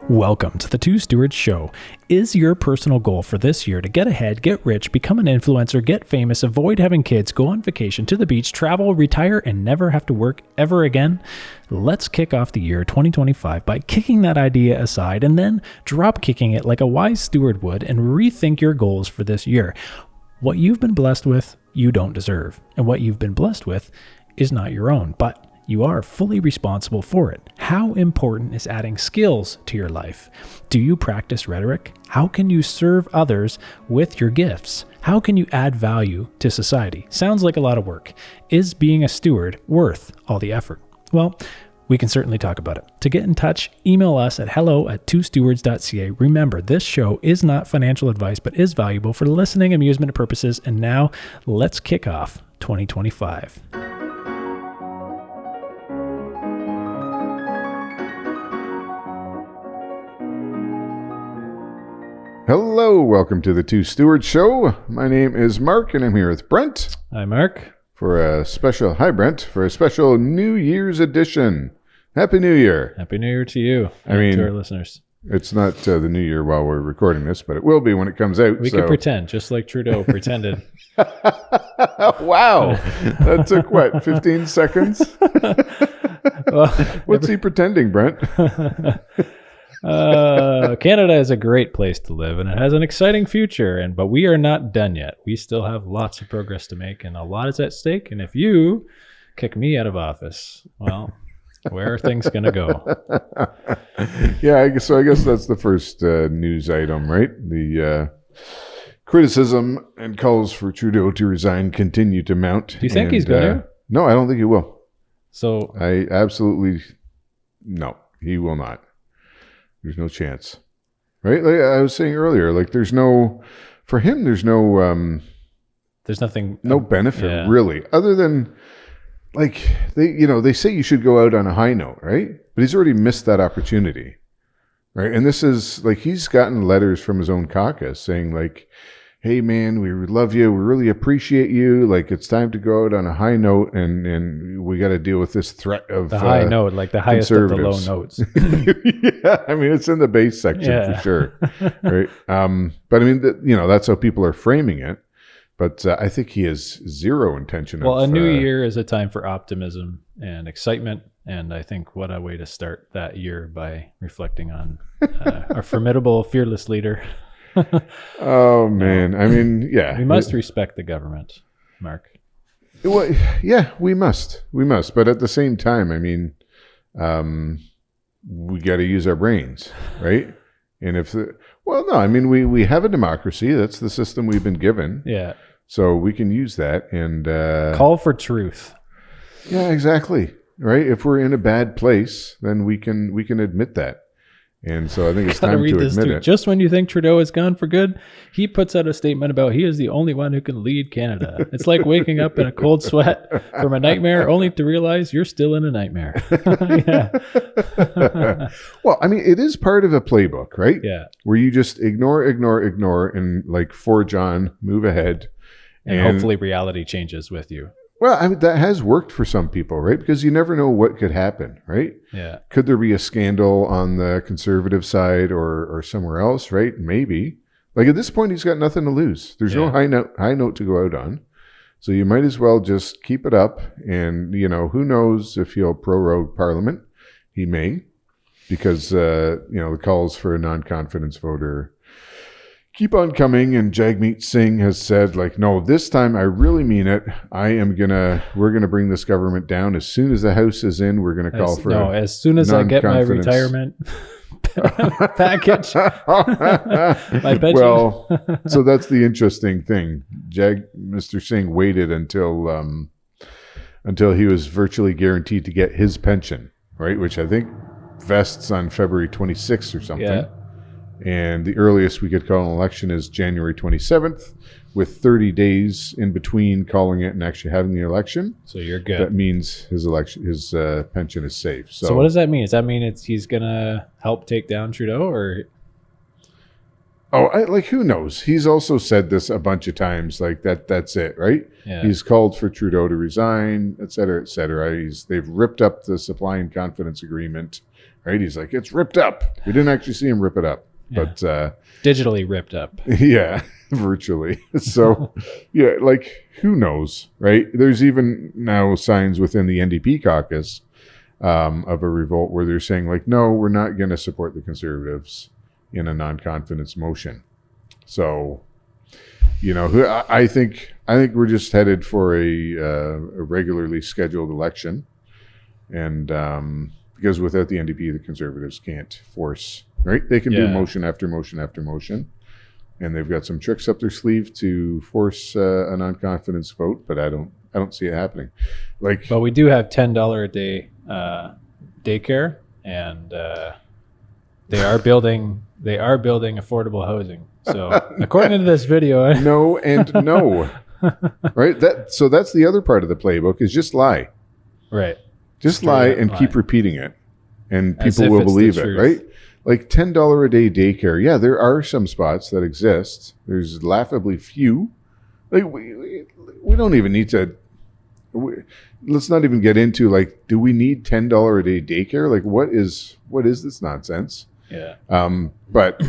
Welcome to the Two Stewards Show. Is your personal goal for this year to get ahead, get rich, become an influencer, get famous, avoid having kids, go on vacation to the beach, travel, retire, and never have to work ever again? Let's kick off the year 2025 by kicking that idea aside and then drop kicking it like a wise steward would and rethink your goals for this year. What you've been blessed with, you don't deserve. And what you've been blessed with is not your own, but you are fully responsible for it. How important is adding skills to your life? Do you practice rhetoric? How can you serve others with your gifts? How can you add value to society? Sounds like a lot of work. Is being a steward worth all the effort? Well, we can certainly talk about it. To get in touch, email us at hello@twostewards.ca. Remember, this show is not financial advice, but is valuable for listening, amusement purposes. And now, let's kick off 2025. Hello, welcome to the Two Stewards Show. My name is Mark, and I'm here with Brent. Hi, Mark. For a special New Year's edition. Happy New Year. Happy New Year to you and to our listeners. It's not the New Year while we're recording this, but it will be when it comes out. We could pretend, just like Trudeau pretended. Wow. That took, 15 seconds? Well, what's he pretending, Brent? Canada is a great place to live, and it has an exciting future. But we are not done yet. We still have lots of progress to make, and a lot is at stake. And if you kick me out of office, well, where are things going to go? Yeah, I guess that's the first news item, right? The criticism and calls for Trudeau to resign continue to mount. Do you think he's going to? No, I don't think he will. So No, he will not. There's no chance, right? Like I was saying earlier, there's no benefit really, other than they say you should go out on a high note, right? But he's already missed that opportunity, right? And this is he's gotten letters from his own caucus saying hey man, we love you, we really appreciate you. It's time to go out on a high note, and we got to deal with this threat of the high note, the highest of the low notes. Yeah, I mean it's in the base section for sure, right? But I mean that's how people are framing it. But I think he has zero intention. Well, a new year is a time for optimism and excitement, and I think what a way to start that year by reflecting on our formidable, fearless leader. Oh man, I mean, yeah, we must respect the government, Mark. Well, yeah, we must, but at the same time, I mean, we got to use our brains, right? And we have a democracy. That's the system we've been given. Yeah. So we can use that and call for truth. Yeah, exactly. Right. If we're in a bad place, then we can admit that. And so I think it's time to admit it. Just when you think Trudeau is gone for good, he puts out a statement about he is the only one who can lead Canada. It's like waking up in a cold sweat from a nightmare only to realize you're still in a nightmare. Well, I mean, it is part of a playbook, right? Yeah. Where you just ignore, and forge on, move ahead. And hopefully reality changes with you. Well, I mean, that has worked for some people, right? Because you never know what could happen, right? Yeah. Could there be a scandal on the conservative side or somewhere else, right? Maybe. At this point, he's got nothing to lose. There's no high note to go out on. So you might as well just keep it up. And, who knows if he'll prorogue Parliament. He may, because, the calls for a non-confidence vote keep on coming, and Jagmeet Singh has said, no, this time I really mean it. We're gonna bring this government down as soon as the House is in. We're gonna call for as soon as I get my retirement package, my pension. Well, so that's the interesting thing. Mr. Singh waited until he was virtually guaranteed to get his pension, right? Which I think vests on February 26th or something. Yeah. And the earliest we could call an election is January 27th, with 30 days in between calling it and actually having the election. So you're good. That means his pension is safe. So what does that mean? Does that mean he's going to help take down Trudeau, or? Oh, who knows? He's also said this a bunch of times, like that's it, right? Yeah. He's called for Trudeau to resign, et cetera, et cetera. They've ripped up the supply and confidence agreement, right? He's like, it's ripped up. We didn't actually see him rip it up, but digitally ripped up. Yeah, virtually. So, yeah, who knows, right? There's even now signs within the NDP caucus of a revolt where they're saying, like, no, we're not going to support the Conservatives in a non-confidence motion. So, I think we're just headed for a regularly scheduled election, and because without the NDP, the Conservatives can't force, right? They can do motion after motion after motion, and they've got some tricks up their sleeve to force a non-confidence vote, but I don't see it happening. But we do have $10 a day daycare, and they are building affordable housing. So according to this video, no and no, right? So that's the other part of the playbook is just lie, right? Just lie and keep repeating it, and people will believe it, right? Like $10 a day daycare. Yeah, there are some spots that exist. There's laughably few. Like we don't even need to. Let's not even get into do we need $10 a day daycare? Like what is this nonsense? Yeah. But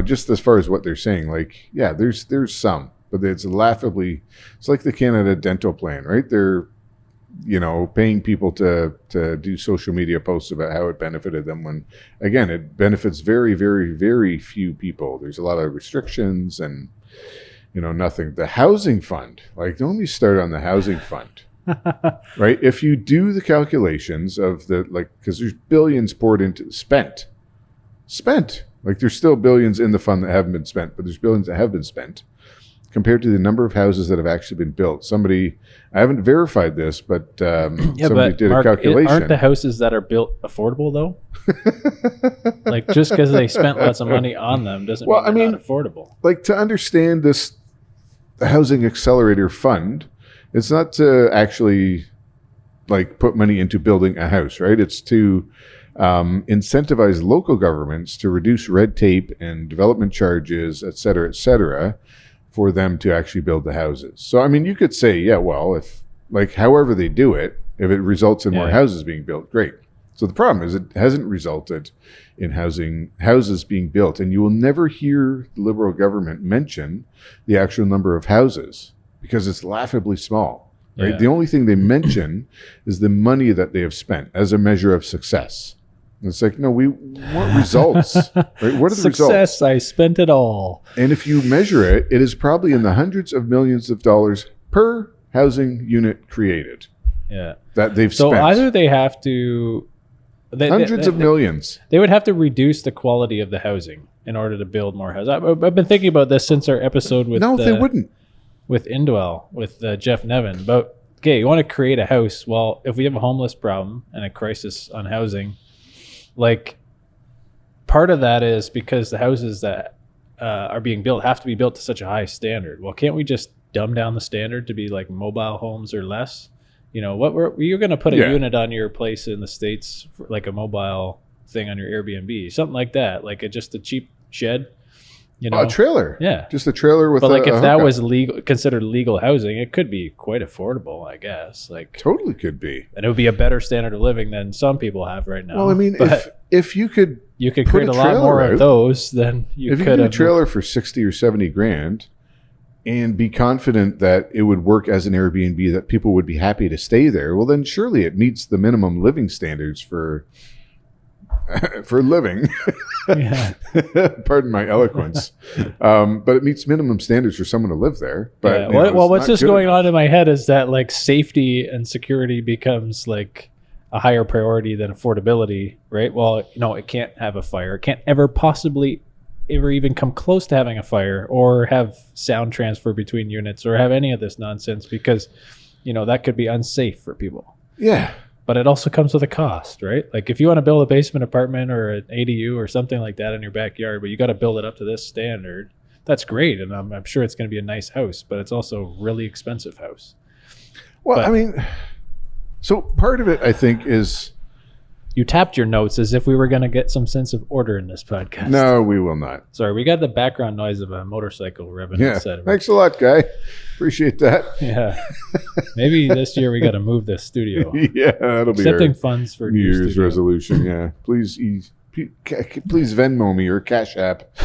just as far as what they're saying, there's some, but it's laughably. It's like the Canada Dental Plan, right? They're paying people to do social media posts about how it benefited them when, again, it benefits very, very, very few people. There's a lot of restrictions and, nothing. The housing fund, don't we start on the housing fund, right? If you do the calculations of because there's billions poured into spent, there's still billions in the fund that haven't been spent, but there's billions that have been spent compared to the number of houses that have actually been built. I haven't verified this, but somebody did a calculation. Aren't the houses that are built affordable though? Just because they spent lots of money on them doesn't mean they're not affordable. To understand this housing accelerator fund, it's not to actually put money into building a house, right? It's to incentivize local governments to reduce red tape and development charges, et cetera, for them to actually build the houses. So, you could say, yeah, well, if however they do it, if it results in more houses being built, great. So the problem is it hasn't resulted in houses being built. And you will never hear the Liberal government mention the actual number of houses because it's laughably small, right? Yeah. The only thing they mention is the money that they have spent as a measure of success. And it's no, we want results, right? What are the results? Success, I spent it all. And if you measure it, it is probably in the hundreds of millions of dollars per housing unit created. Yeah. That they've spent. So either they have to... hundreds of millions. They would have to reduce the quality of the housing in order to build more houses. I've been thinking about this since our episode with... No, they wouldn't. With Indwell, with Jeff Nevin. But, okay, you want to create a house. Well, if we have a homeless problem and a crisis on housing... part of that is because the houses that are being built have to be built to such a high standard. Well, can't we just dumb down the standard to be mobile homes or less? You're going to put a unit on your place in the States, a mobile thing on your Airbnb, something like that, just a cheap shed. A trailer. Yeah. Just a trailer with But if that was considered legal housing, it could be quite affordable, I guess. Totally could be. And it would be a better standard of living than some people have right now. Well, if you could create a lot more of those, then you could do a trailer for 60 or 70 grand and be confident that it would work as an Airbnb, that people would be happy to stay there, well, then surely it meets the minimum living standards for living. Yeah. Pardon my eloquence. But it meets minimum standards for someone to live there. But what's just going on in my head is that safety and security becomes a higher priority than affordability, right? Well, it can't have a fire. It can't ever possibly ever even come close to having a fire or have sound transfer between units or have any of this nonsense because, that could be unsafe for people. Yeah. But it also comes with a cost, right? If you want to build a basement apartment or an ADU or something like that in your backyard, but you got to build it up to this standard, that's great. And I'm sure it's going to be a nice house, but it's also a really expensive house. Well, so part of it, I think, is You tapped your notes as if we were going to get some sense of order in this podcast. No, we will not. Sorry, we got the background noise of a motorcycle revving Yeah. outside of Thanks a lot, Guy. Appreciate that. Yeah. Maybe this year we got to move this studio. Yeah, that'll be Accepting our funds for New Year's studio. resolution. Yeah. Please Venmo me or Cash App.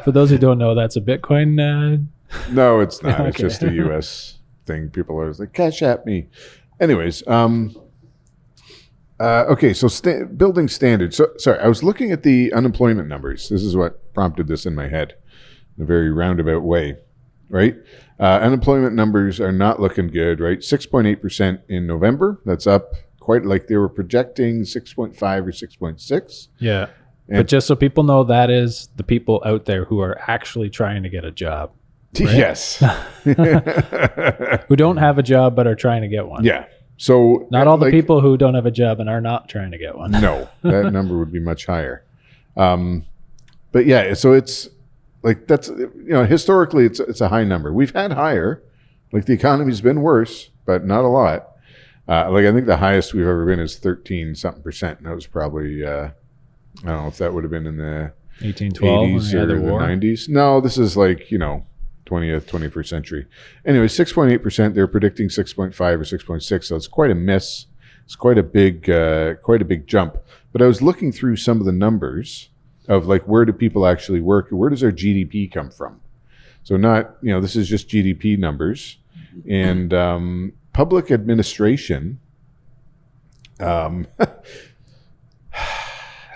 For those who don't know, that's a Bitcoin. No, it's not. Okay. It's just a U.S. thing. People are like, Cash App me. Anyways, okay, so building standards. So, sorry, I was looking at the unemployment numbers. This is what prompted this in my head in a very roundabout way, right? Unemployment numbers are not looking good, right? 6.8% in November. That's up quite, like they were projecting 6.5 or 6.6. Yeah. And- But just so people know, that is the people out there who are actually trying to get a job. Right? Yes. Who don't have a job but are trying to get one. Yeah. So Not all the like, people who don't have a job and are not trying to get one. No, that number would be much higher. But yeah, so it's like that's historically it's a high number. We've had higher, like the economy's been worse, but not a lot. Like I think the highest we've ever been is 13-something%. And that was probably I don't know if that would have been in the 1812 80s or the 90s. No, this is like 20th, 21st century. Anyway, 6.8%. They're predicting 6.5 or 6.6. So it's quite a miss. It's quite a big jump. But I was looking through some of the numbers of like where do people actually work? Where does our GDP come from? So not this is just GDP numbers and public administration.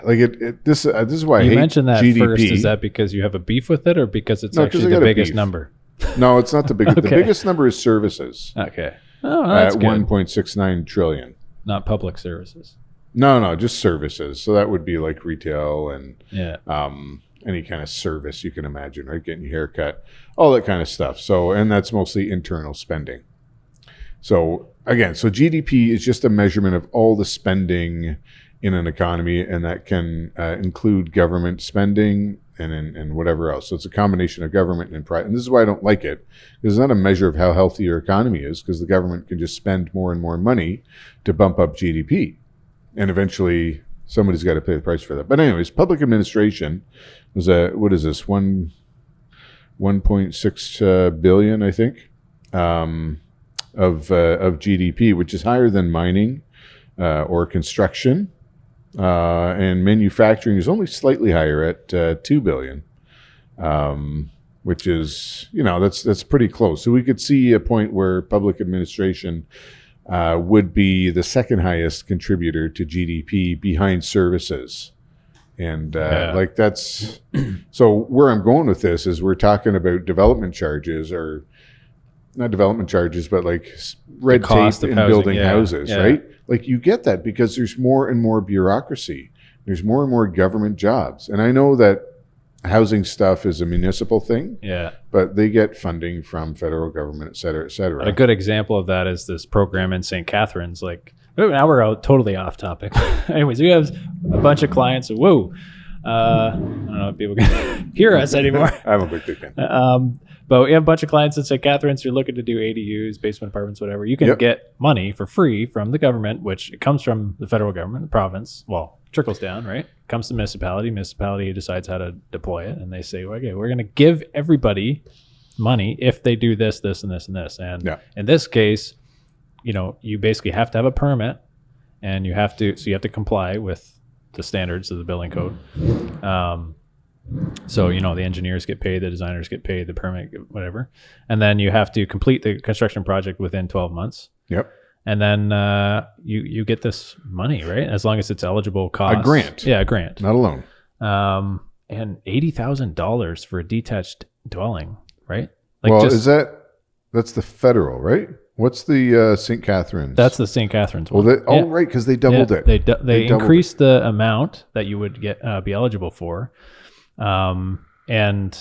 This is why I hate mentioned that GDP. first. Is that because you have a beef with it, or because it's No, 'cause actually I the got a biggest beef. number? No, it's not the biggest. Okay. The biggest number is services Okay. Oh, that's at good. 1.69 trillion. Not public services. No, just services. So that would be like retail and Yeah. any kind of service you can imagine, right? Getting your hair cut, all that kind of stuff. So, and that's mostly internal spending. So again, so GDP is just a measurement of all the spending in an economy, and that can include government spending and whatever else. So it's a combination of government and private. And this is why I don't like it. It's not a measure of how healthy your economy is, because the government can just spend more and more money to bump up GDP. And eventually somebody's got to pay the price for that. But anyways, public administration was what is this, 1.6 billion, I think, of GDP, which is higher than mining or construction. And manufacturing is only slightly higher at 2 billion, which is, that's pretty close. So we could see a point where public administration would be the second highest contributor to GDP behind services. And like that's, so where I'm going with this is we're talking about development charges, or not development charges, but like red tape in building houses, right? Like you get that because there's more and more bureaucracy. There's more and more government jobs. And I know that housing stuff is a municipal thing, but they get funding from federal government, et cetera, et cetera. A good example of that is this program in St. Catharines. Like, now we're out totally off topic. Anyways, we have a bunch of clients. Whoa. I don't know if people can hear us anymore. I don't think they can. But we have a bunch of clients in St. Catharines who are looking to do ADUs, basement apartments, whatever. You can get money for free from the government, which it comes from the federal government, the province. Well, trickles down, right? Comes to municipality. Municipality decides how to deploy it. And they say, okay, we're going to give everybody money if they do this, this, and this, and this. And in this case, you basically have to have a permit, and you have to comply with the standards of the building code. So, the engineers get paid, the designers get paid, the permit, whatever. And then you have to complete the construction project within 12 months. Yep. And then you get this money, right? As long as it's eligible cost. A grant. Yeah, a grant. Not a loan. And $80,000 for a detached dwelling, right? That's the federal, right? What's the St. Catharines? That's the St. Catharines one. Well, right, because they doubled it. They increased the amount that you would get be eligible for. And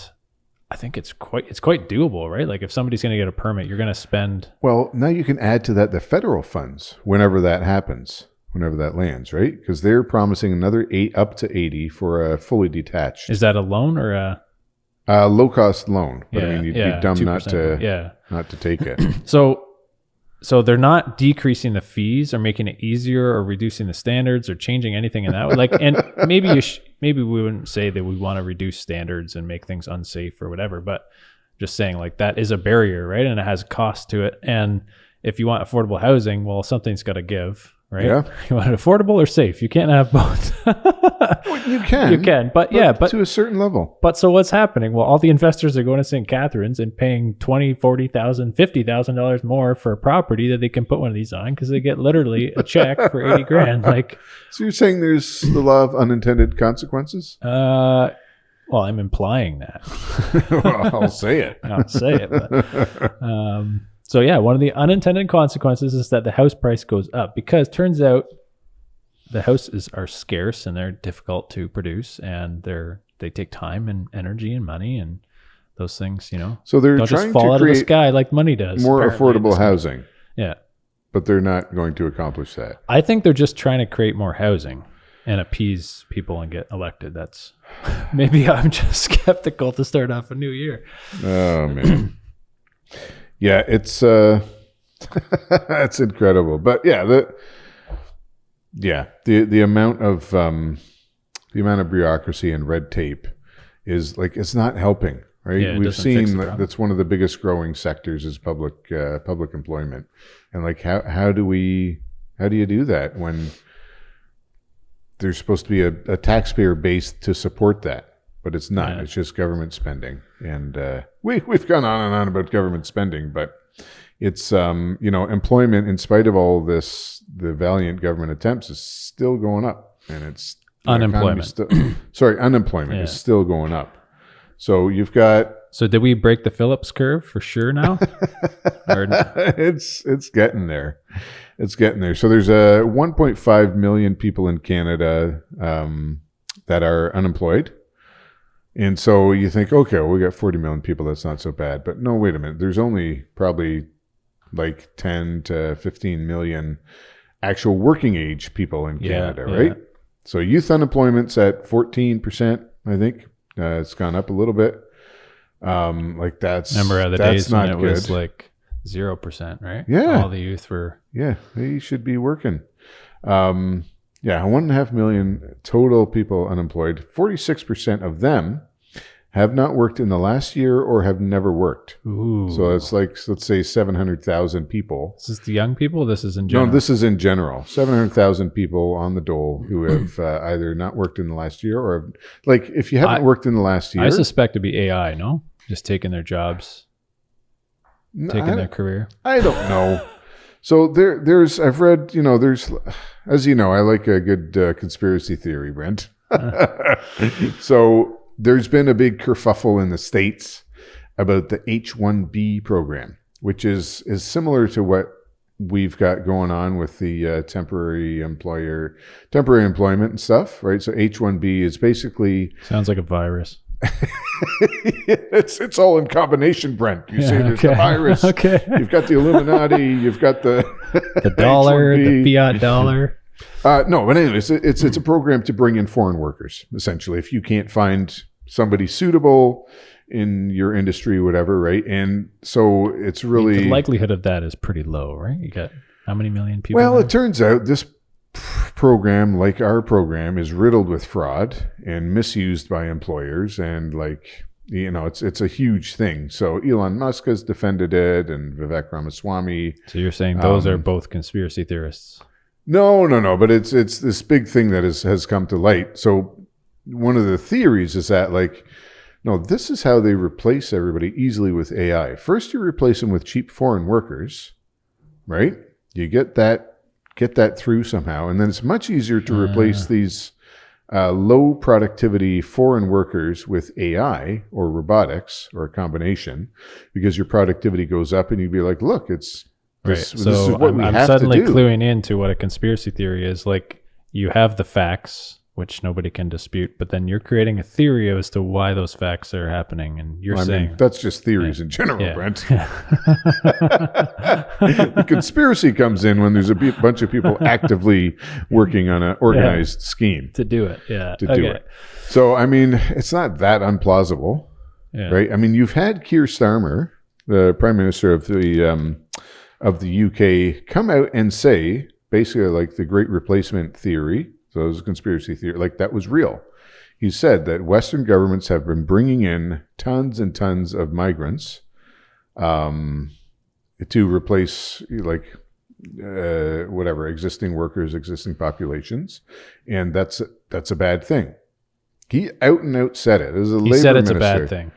I think it's quite doable, right? Like if somebody's going to get a permit, you're going to spend. Well, now you can add to that the federal funds whenever that happens, whenever that lands, right? Because they're promising another up to 80 for a fully detached. Is that a loan or a low cost loan? But I mean, you'd be dumb not to take it. So So they're not decreasing the fees or making it easier or reducing the standards or changing anything in that way. Like, and maybe maybe we wouldn't say that we want to reduce standards and make things unsafe or whatever, but just saying like that is a barrier, right? And it has a cost to it. And if you want affordable housing, well, something's got to give, right? Yeah. You want it affordable or safe? You can't have both. Well, you can, but to a certain level. But so what's happening? Well, all the investors are going to St. Catharines and paying $20,000, $40,000, $50,000 more for a property that they can put one of these on because they get literally a check for $80,000. Like, so you're saying there's the law of unintended consequences? Well, I'm implying that. Well, I'll say it. I'll say it. But, so yeah, one of the unintended consequences is that the house price goes up because turns out the houses are scarce and they're difficult to produce and they take time and energy and money and those things, you know. So they're don't trying just fall to out of the create sky like money does. more affordable housing. Yeah. But they're not going to accomplish that. I think they're just trying to create more housing and appease people and get elected. That's maybe I'm just skeptical to start off a new year. Oh man. Yeah, it's that's incredible. But yeah, the amount of bureaucracy and red tape is like it's not helping, right? Yeah, We've seen that's one of the biggest growing sectors is public employment. And like how do you do that when there's supposed to be a taxpayer base to support that, but it's not. Yeah. It's just government spending, and we've gone on and on about government spending, but it's employment, in spite of all this, the valiant government attempts, is still going up, and it's unemployment. Unemployment is still going up. So you've got. So did we break the Phillips curve for sure now? It's getting there. It's getting there. So there's 1.5 million people in Canada that are unemployed. And so you think, okay, well, we got 40 million people. That's not so bad. But no, wait a minute. There's only probably like 10 to 15 million actual working age people in Canada, right? So youth unemployment's at 14%, I think. It's gone up a little bit. Like that's remember the days when it good. Was like 0%, right? Yeah, all the youth were. Yeah, they should be working. 1.5 million total people unemployed. 46% of them have not worked in the last year or have never worked. Ooh. So it's like, let's say 700,000 people. Is this the young people? This is in general? No, this is in general. 700,000 people on the dole who have either not worked in the last year or have, like if you haven't worked in the last year. I suspect it'd be AI, no? Just taking their jobs, taking their career. I don't know. So there's, I've read, there's, as you know, I like a good conspiracy theory, Brent. So there's been a big kerfuffle in the States about the H-1B program, which is similar to what we've got going on with the temporary employment and stuff, right? So H-1B is basically... Sounds like a virus. It's all in combination, Brent. You say there's the virus. Okay. You've got the Illuminati. You've got the dollar, H1B. the fiat dollar. No, but anyways, it's a program to bring in foreign workers. Essentially, if you can't find somebody suitable in your industry, whatever, right? And so it's really the likelihood of that is pretty low, right? You got how many million people? Well, it turns out this program, like our program, is riddled with fraud and misused by employers, and it's a huge thing. So Elon Musk has defended it, and Vivek Ramaswamy. So you're saying those are both conspiracy theorists? No, but it's this big thing that has come to light. So one of the theories is that this is how they replace everybody easily with AI. First, you replace them with cheap foreign workers, right? You get that through somehow, and then it's much easier to replace these low productivity foreign workers with AI or robotics or a combination, because your productivity goes up, and you'd be like, look, it's this, right. So this is what we I'm have suddenly to do. Cluing into what a conspiracy theory is. Like, you have the facts, which nobody can dispute, but then you're creating a theory as to why those facts are happening, and you're saying that's just theories in general, Brent. The conspiracy comes in when there's a bunch of people actively working on an organized scheme to do it. Yeah, to do it. So it's not that unplausible, right? You've had Keir Starmer, the Prime Minister of of the UK come out and say, basically like the Great Replacement theory, so it was a conspiracy theory, like that was real. He said that Western governments have been bringing in tons and tons of migrants to replace whatever existing workers, existing populations, and that's a bad thing. He out and out said it. As a labor said it's minister. a bad thing.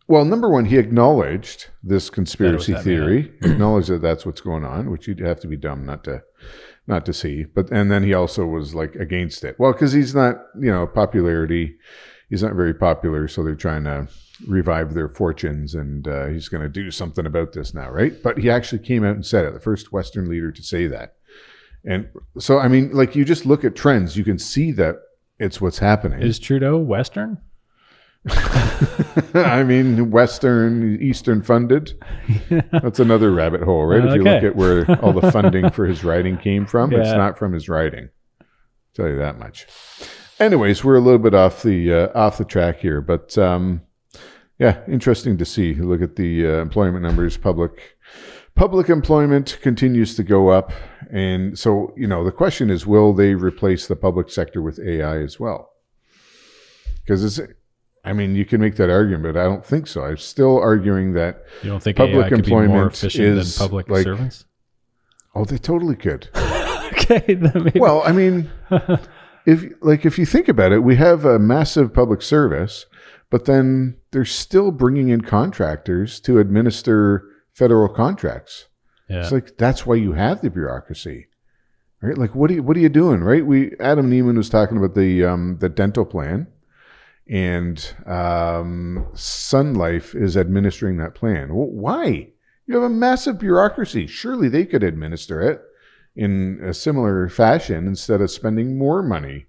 Well, number one, he acknowledged this conspiracy theory. He acknowledged that that's what's going on, which you'd have to be dumb not to see. And then he also was like against it. Well, because he's not, popularity. He's not very popular, so they're trying to revive their fortunes, and he's going to do something about this now, right? But he actually came out and said it, the first Western leader to say that. And so, I mean, like you just look at trends, you can see that it's what's happening. Is Trudeau Western? I mean, Western, Eastern funded. That's another rabbit hole, right? If you look at where all the funding for his riding came from, it's not from his riding. I'll tell you that much. Anyways, we're a little bit off the track here, but interesting to see. Look at the employment numbers. Public employment continues to go up, and so the question is, will they replace the public sector with AI as well? Because you can make that argument, but I don't think so. I'm still arguing that you don't think public AI could employment be more efficient is than public servants? Oh, they totally could. Okay. Well, I mean, if you think about it, we have a massive public service, but then they're still bringing in contractors to administer federal contracts. Yeah. It's like that's why you have the bureaucracy, right? Like, what are you doing, right? Adam Neiman was talking about the dental plan. And Sun Life is administering that plan. Well, why? You have a massive bureaucracy. Surely they could administer it in a similar fashion instead of spending more money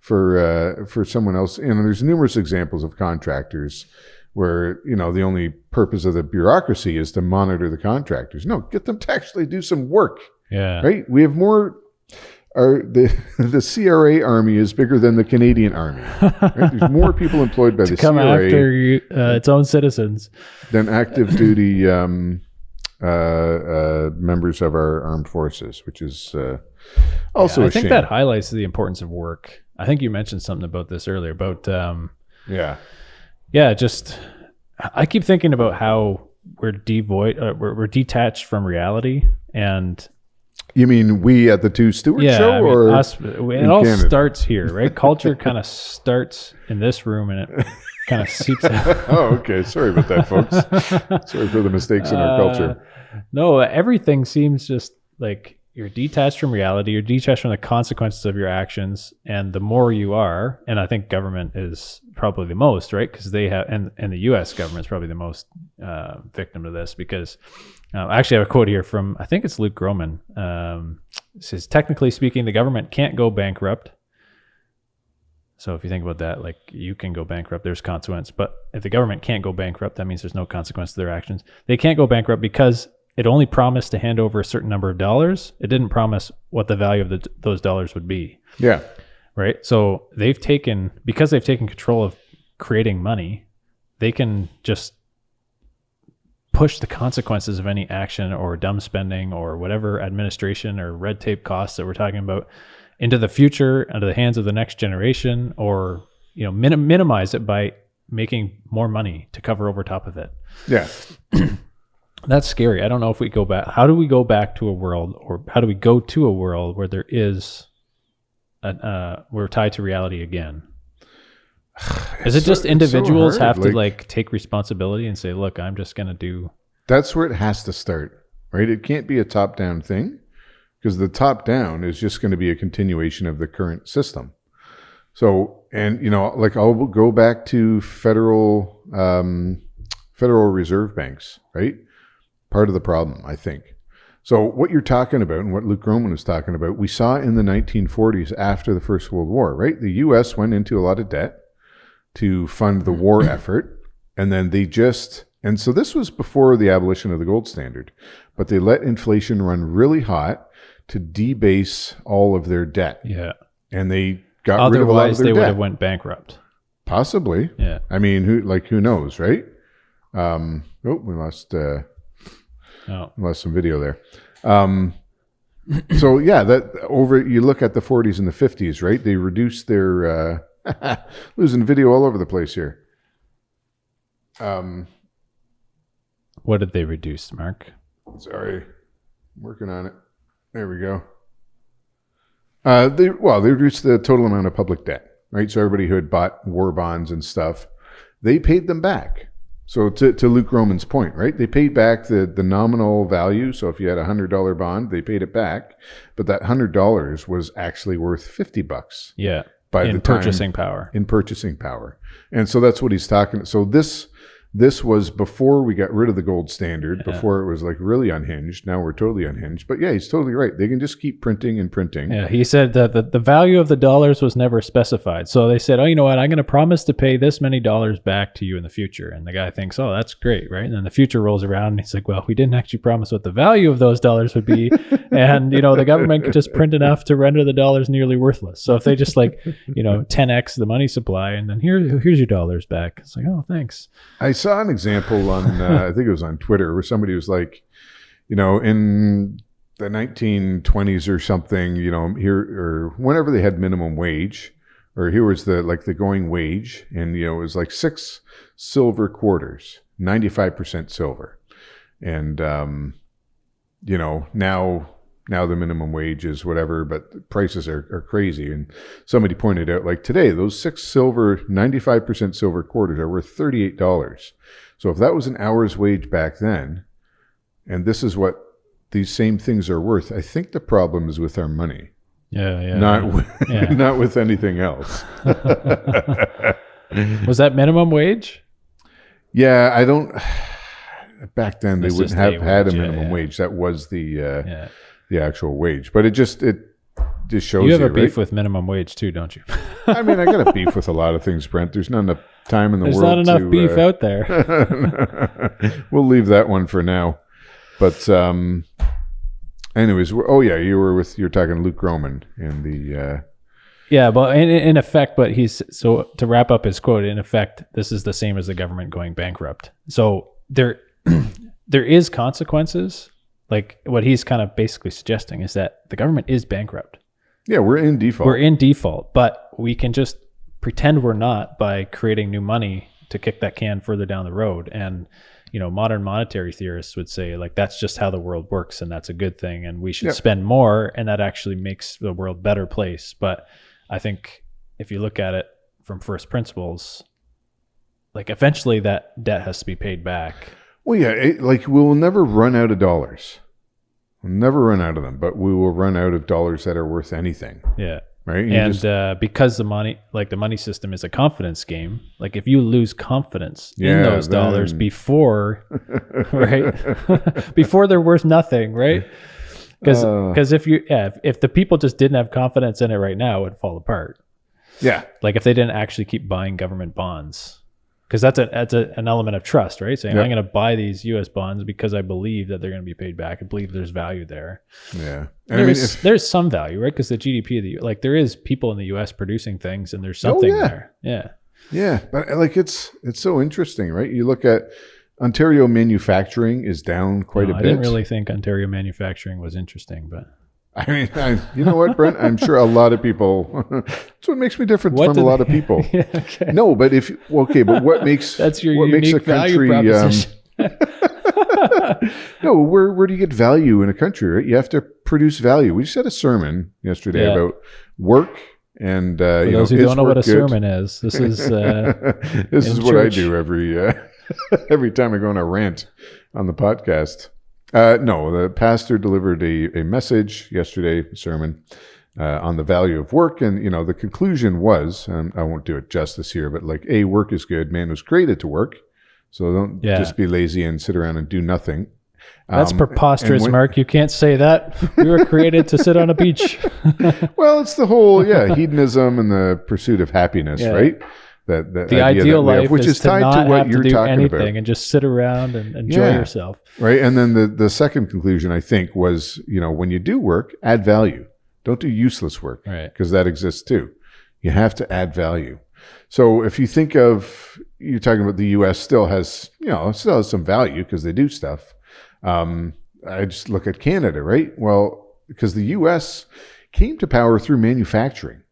for someone else. And there's numerous examples of contractors where the only purpose of the bureaucracy is to monitor the contractors. No, get them to actually do some work. Yeah. Right. We have more. The CRA army is bigger than the Canadian army. Right? There's more people employed by the come CRA after its own citizens than active duty members of our armed forces, which is also a shame. I think that highlights the importance of work. I think you mentioned something about this earlier about just I keep thinking about how we're we're detached from reality. And you mean we at the Two Steward show? Or it all Canada? Starts here, right? Culture kind of starts in this room and it kind of seeps out. Oh, okay. Sorry about that, folks. Sorry for the mistakes in our culture. No, everything seems just like you're detached from reality. You're detached from the consequences of your actions. And the more you are, and I think government is probably the most, right? Because they have, and the U.S. government is probably the most victim to this because I actually have a quote here from, I think it's Luke Groman. It says, technically speaking, the government can't go bankrupt. So if you think about that, like you can go bankrupt, there's consequence. But if the government can't go bankrupt, that means there's no consequence to their actions. They can't go bankrupt because it only promised to hand over a certain number of dollars. It didn't promise what the value of those dollars would be. Yeah. Right. So because they've taken control of creating money, they can just push the consequences of any action or dumb spending or whatever administration or red tape costs that we're talking about into the future, into the hands of the next generation, or minimize it by making more money to cover over top of it. Yeah. That's scary. I don't know if we go back. How do we go back to a world, or how do we go to a world where there is, we're tied to reality again? Is it just individuals have to take responsibility and say, look, I'm just going to do. That's where it has to start, right? It can't be a top-down thing because the top-down is just going to be a continuation of the current system. So, and, I'll go back to Federal Reserve banks, right? Part of the problem, I think. So what you're talking about and what Luke Groman was talking about, we saw in the 1940s after the First World War, right? The U.S. went into a lot of debt to fund the war effort. And then and so this was before the abolition of the gold standard, but they let inflation run really hot to debase all of their debt. Yeah. And they got rid of a lot of their debt. Otherwise, they would have went bankrupt. Possibly. Yeah. I mean, who knows, right? We lost Oh. Lost some video there. So yeah, you look at the 40s and the 50s, right? They reduced their losing video all over the place here. What did they reduce, Mark? Sorry, I'm working on it. There we go. They reduced the total amount of public debt, right? So everybody who had bought war bonds and stuff, they paid them back. So to Luke Roman's point, right? They paid back the nominal value. So if you had a $100 bond, they paid it back, but that $100 was actually worth $50. Yeah, in purchasing power. And so that's what he's talking. So this was before we got rid of the gold standard, before it was like really unhinged. Now we're totally unhinged. But yeah, he's totally right. They can just keep printing and printing. Yeah, he said that the value of the dollars was never specified. So they said, oh, you know what? I'm going to promise to pay this many dollars back to you in the future. And the guy thinks, oh, that's great, right? And then the future rolls around and he's like, well, we didn't actually promise what the value of those dollars would be. And, the government could just print enough to render the dollars nearly worthless. So if they just 10x the money supply and then here's your dollars back. It's like, oh, thanks. I saw an example on, I think it was on Twitter, where somebody was like, in the 1920s or something, here or whenever they had minimum wage, or here was the going wage, and it was like 6 silver quarters, 95% silver, and now the minimum wage is whatever, but prices are crazy. And somebody pointed out, like today, those 6 silver, 95% silver quarters are worth $38. So if that was an hour's wage back then, and this is what these same things are worth, I think the problem is with our money. Yeah. Not with anything else. Was that minimum wage? Yeah, I don't. Back then, they wouldn't have had a minimum wage. That was the actual wage. But it just shows you have a beef with minimum wage too, don't you? I mean, I got a beef with a lot of things, Brent. There's not enough time in the world. There's not enough beef out there. We'll leave that one for now. But anyways, you're talking Luke Roman and the. Yeah, but in effect, to wrap up his quote, in effect, this is the same as the government going bankrupt. So there is consequences. Like what he's kind of basically suggesting is that the government is bankrupt. Yeah, we're in default. But we can just pretend we're not by creating new money to kick that can further down the road. And, modern monetary theorists would say that's just how the world works and that's a good thing. And we should spend more and that actually makes the world a better place. But I think if you look at it from first principles, eventually that debt has to be paid back. Well, yeah, we'll never run out of dollars. We'll never run out of them, but we will run out of dollars that are worth anything. Yeah. Right. Because the money system is a confidence game. If you lose confidence in those dollars before, right, before they're worth nothing, right? Because if the people just didn't have confidence in it right now, it would fall apart. Yeah. If they didn't actually keep buying government bonds. Because that's an element of trust, right? Saying, I'm going to buy these U.S. bonds because I believe that they're going to be paid back. I believe there's value there. Yeah. There's some value, right? Because the GDP of the there is people in the U.S. producing things and there's something there. Yeah. Yeah. But it's so interesting, right? You look at Ontario manufacturing is down quite a bit. I didn't really think Ontario manufacturing was interesting, but... I mean, you know what, Brent? I'm sure a lot of people. That's what makes me different from a lot of people. Yeah, okay. No, but but what makes that's your what unique makes a country? Value proposition. No, where do you get value in a country? Right? You have to produce value. We just had a sermon yesterday about work, and for those who don't know what a sermon is, this is this is what church. I do every time I go on a rant on the podcast. No, the pastor delivered a message yesterday, a sermon, on the value of work. And, the conclusion was, and I won't do it justice here, but work is good. Man was created to work. So don't just be lazy and sit around and do nothing. That's preposterous, Mark. You can't say that. We were created to sit on a beach. Well, it's the whole, hedonism and the pursuit of happiness, right? The ideal life which is tied to what you're talking about, and just sit around and enjoy yourself, right? And then the second conclusion, I think, was when you do work, add value. Don't do useless work, right? Because that exists too. You have to add value. So if you think of, you're talking about the U.S. still has some value because they do stuff. I just look at Canada, right? Well, because the U.S. came to power through manufacturing.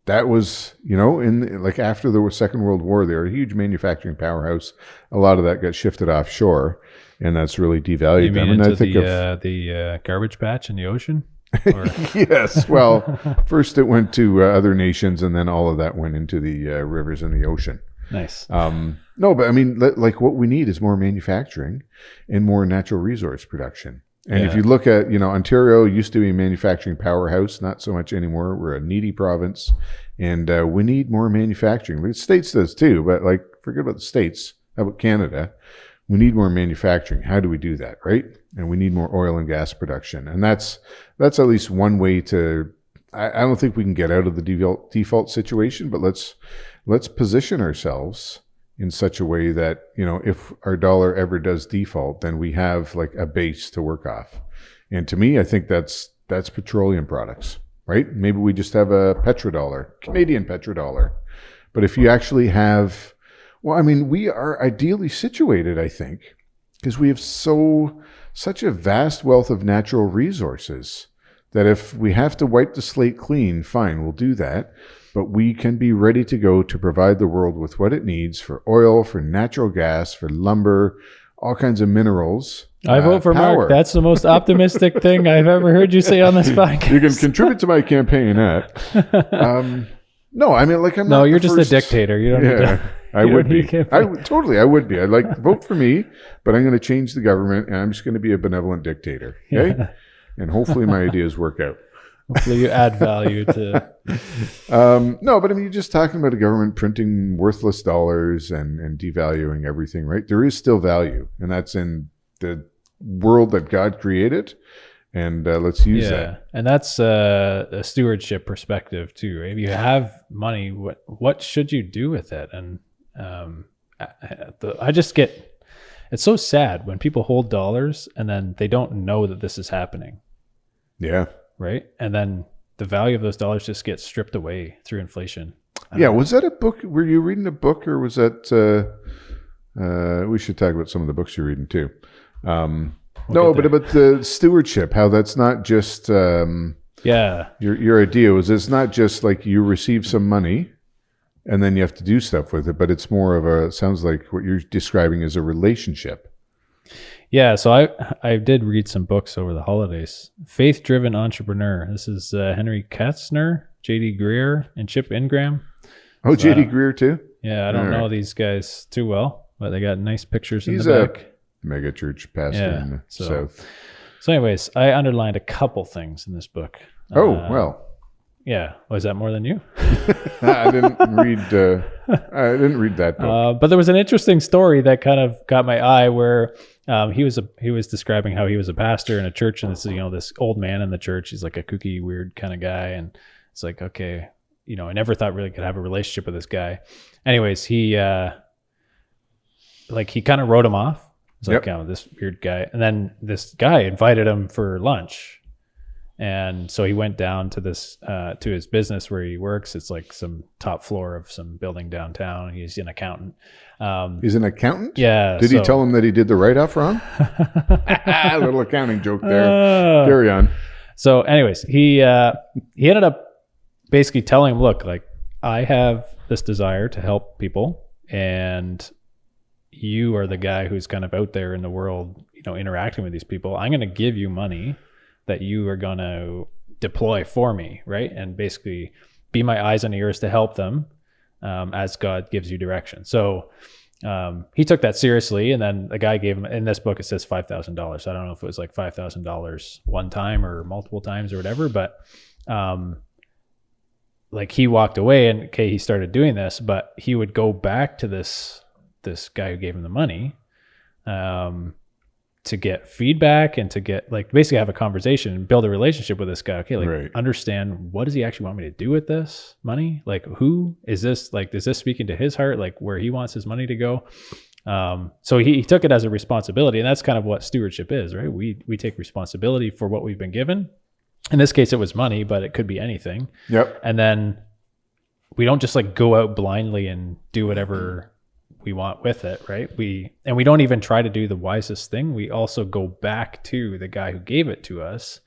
That was, after the Second World War, they were a huge manufacturing powerhouse. A lot of that got shifted offshore, and that's really devalued them. And into I think the garbage patch in the ocean? Or? Yes. Well, first it went to other nations, and then all of that went into the rivers and the ocean. Nice. No, but I mean, like what we need is more manufacturing and more natural resource production. And if you look at, Ontario used to be a manufacturing powerhouse, not so much anymore. We're a needy province, and we need more manufacturing. The States does too, but forget about the States. How about Canada? We need more manufacturing. How do we do that, right? And we need more oil and gas production. And that's at least one way to, I don't think we can get out of the default situation, but let's position ourselves in such a way that, if our dollar ever does default, then we have a base to work off. And to me, I think that's petroleum products, right? Maybe we just have a petrodollar, Canadian petrodollar. But if you actually have, we are ideally situated, I think, because we have such a vast wealth of natural resources that if we have to wipe the slate clean, fine, we'll do that. But we can be ready to go to provide the world with what it needs for oil, for natural gas, for lumber, all kinds of minerals. I vote for power. Mark. That's the most optimistic thing I've ever heard you say on this podcast. You can contribute to my campaign at. No, I'm no, not. You're just a dictator. You don't need to. I would be. I would be. I'd vote for me, but I'm going to change the government, and I'm just going to be a benevolent dictator. Okay, and hopefully my ideas work out. Hopefully you add value to. No, but you're just talking about a government printing worthless dollars and devaluing everything, right? There is still value, and that's in the world that God created, and let's use that. And that's a stewardship perspective too, right? If you have money, what should you do with it? And I just get, it's so sad when people hold dollars and then they don't know that this is happening. Yeah. Right. And then the value of those dollars just gets stripped away through inflation. Yeah. Was that a book? Were you reading a book, or was that, we should talk about some of the books you're reading too. No, but about the stewardship, how that's not just, your idea was, it's not just you receive some money and then you have to do stuff with it, but it's more of it sounds like what you're describing is a relationship. Yeah, so I did read some books over the holidays. Faith-Driven Entrepreneur. This is Henry Katzner, J.D. Greer, and Chip Ingram. Oh, so J.D. Greer too? Yeah, I don't know these guys too well, but they got nice pictures in the back. He's a mega church pastor in the South. So anyways, I underlined a couple things in this book. Oh, well. Yeah. Was that more than you? I didn't read that book. But there was an interesting story that kind of got my eye where he was describing how he was a pastor in a church, and this old man in the church. He's like a kooky, weird kind of guy, and it's like, okay, I never thought really could have a relationship with this guy. Anyways, he kind of wrote him off. It's like, this weird guy, and then this guy invited him for lunch. And so he went down to to his business where he works. It's like some top floor of some building downtown. He's an accountant. He's an accountant? Yeah. Did he tell him that he did the write-off wrong? A little accounting joke there. Carry on. So anyways, he ended up basically telling him, look, I have this desire to help people, and you are the guy who's kind of out there in the world, interacting with these people. I'm going to give you money that you are going to deploy for me, right? And basically be my eyes and ears to help them as God gives you direction. So he took that seriously, and then the guy gave him, in this book it says $5,000. I don't know if it was $5,000 one time or multiple times or whatever, but he walked away, and he started doing this, but he would go back to this guy who gave him the money to get feedback and to get basically have a conversation and build a relationship with this guy. Okay, right. Understand, what does he actually want me to do with this money? Who is this? Is this speaking to his heart? Where he wants his money to go? So he took it as a responsibility, and that's kind of what stewardship is, right? We take responsibility for what we've been given. In this case, it was money, but it could be anything. Yep. And then we don't just go out blindly and do whatever we want with it, right? We don't even try to do the wisest thing. We also go back to the guy who gave it to us,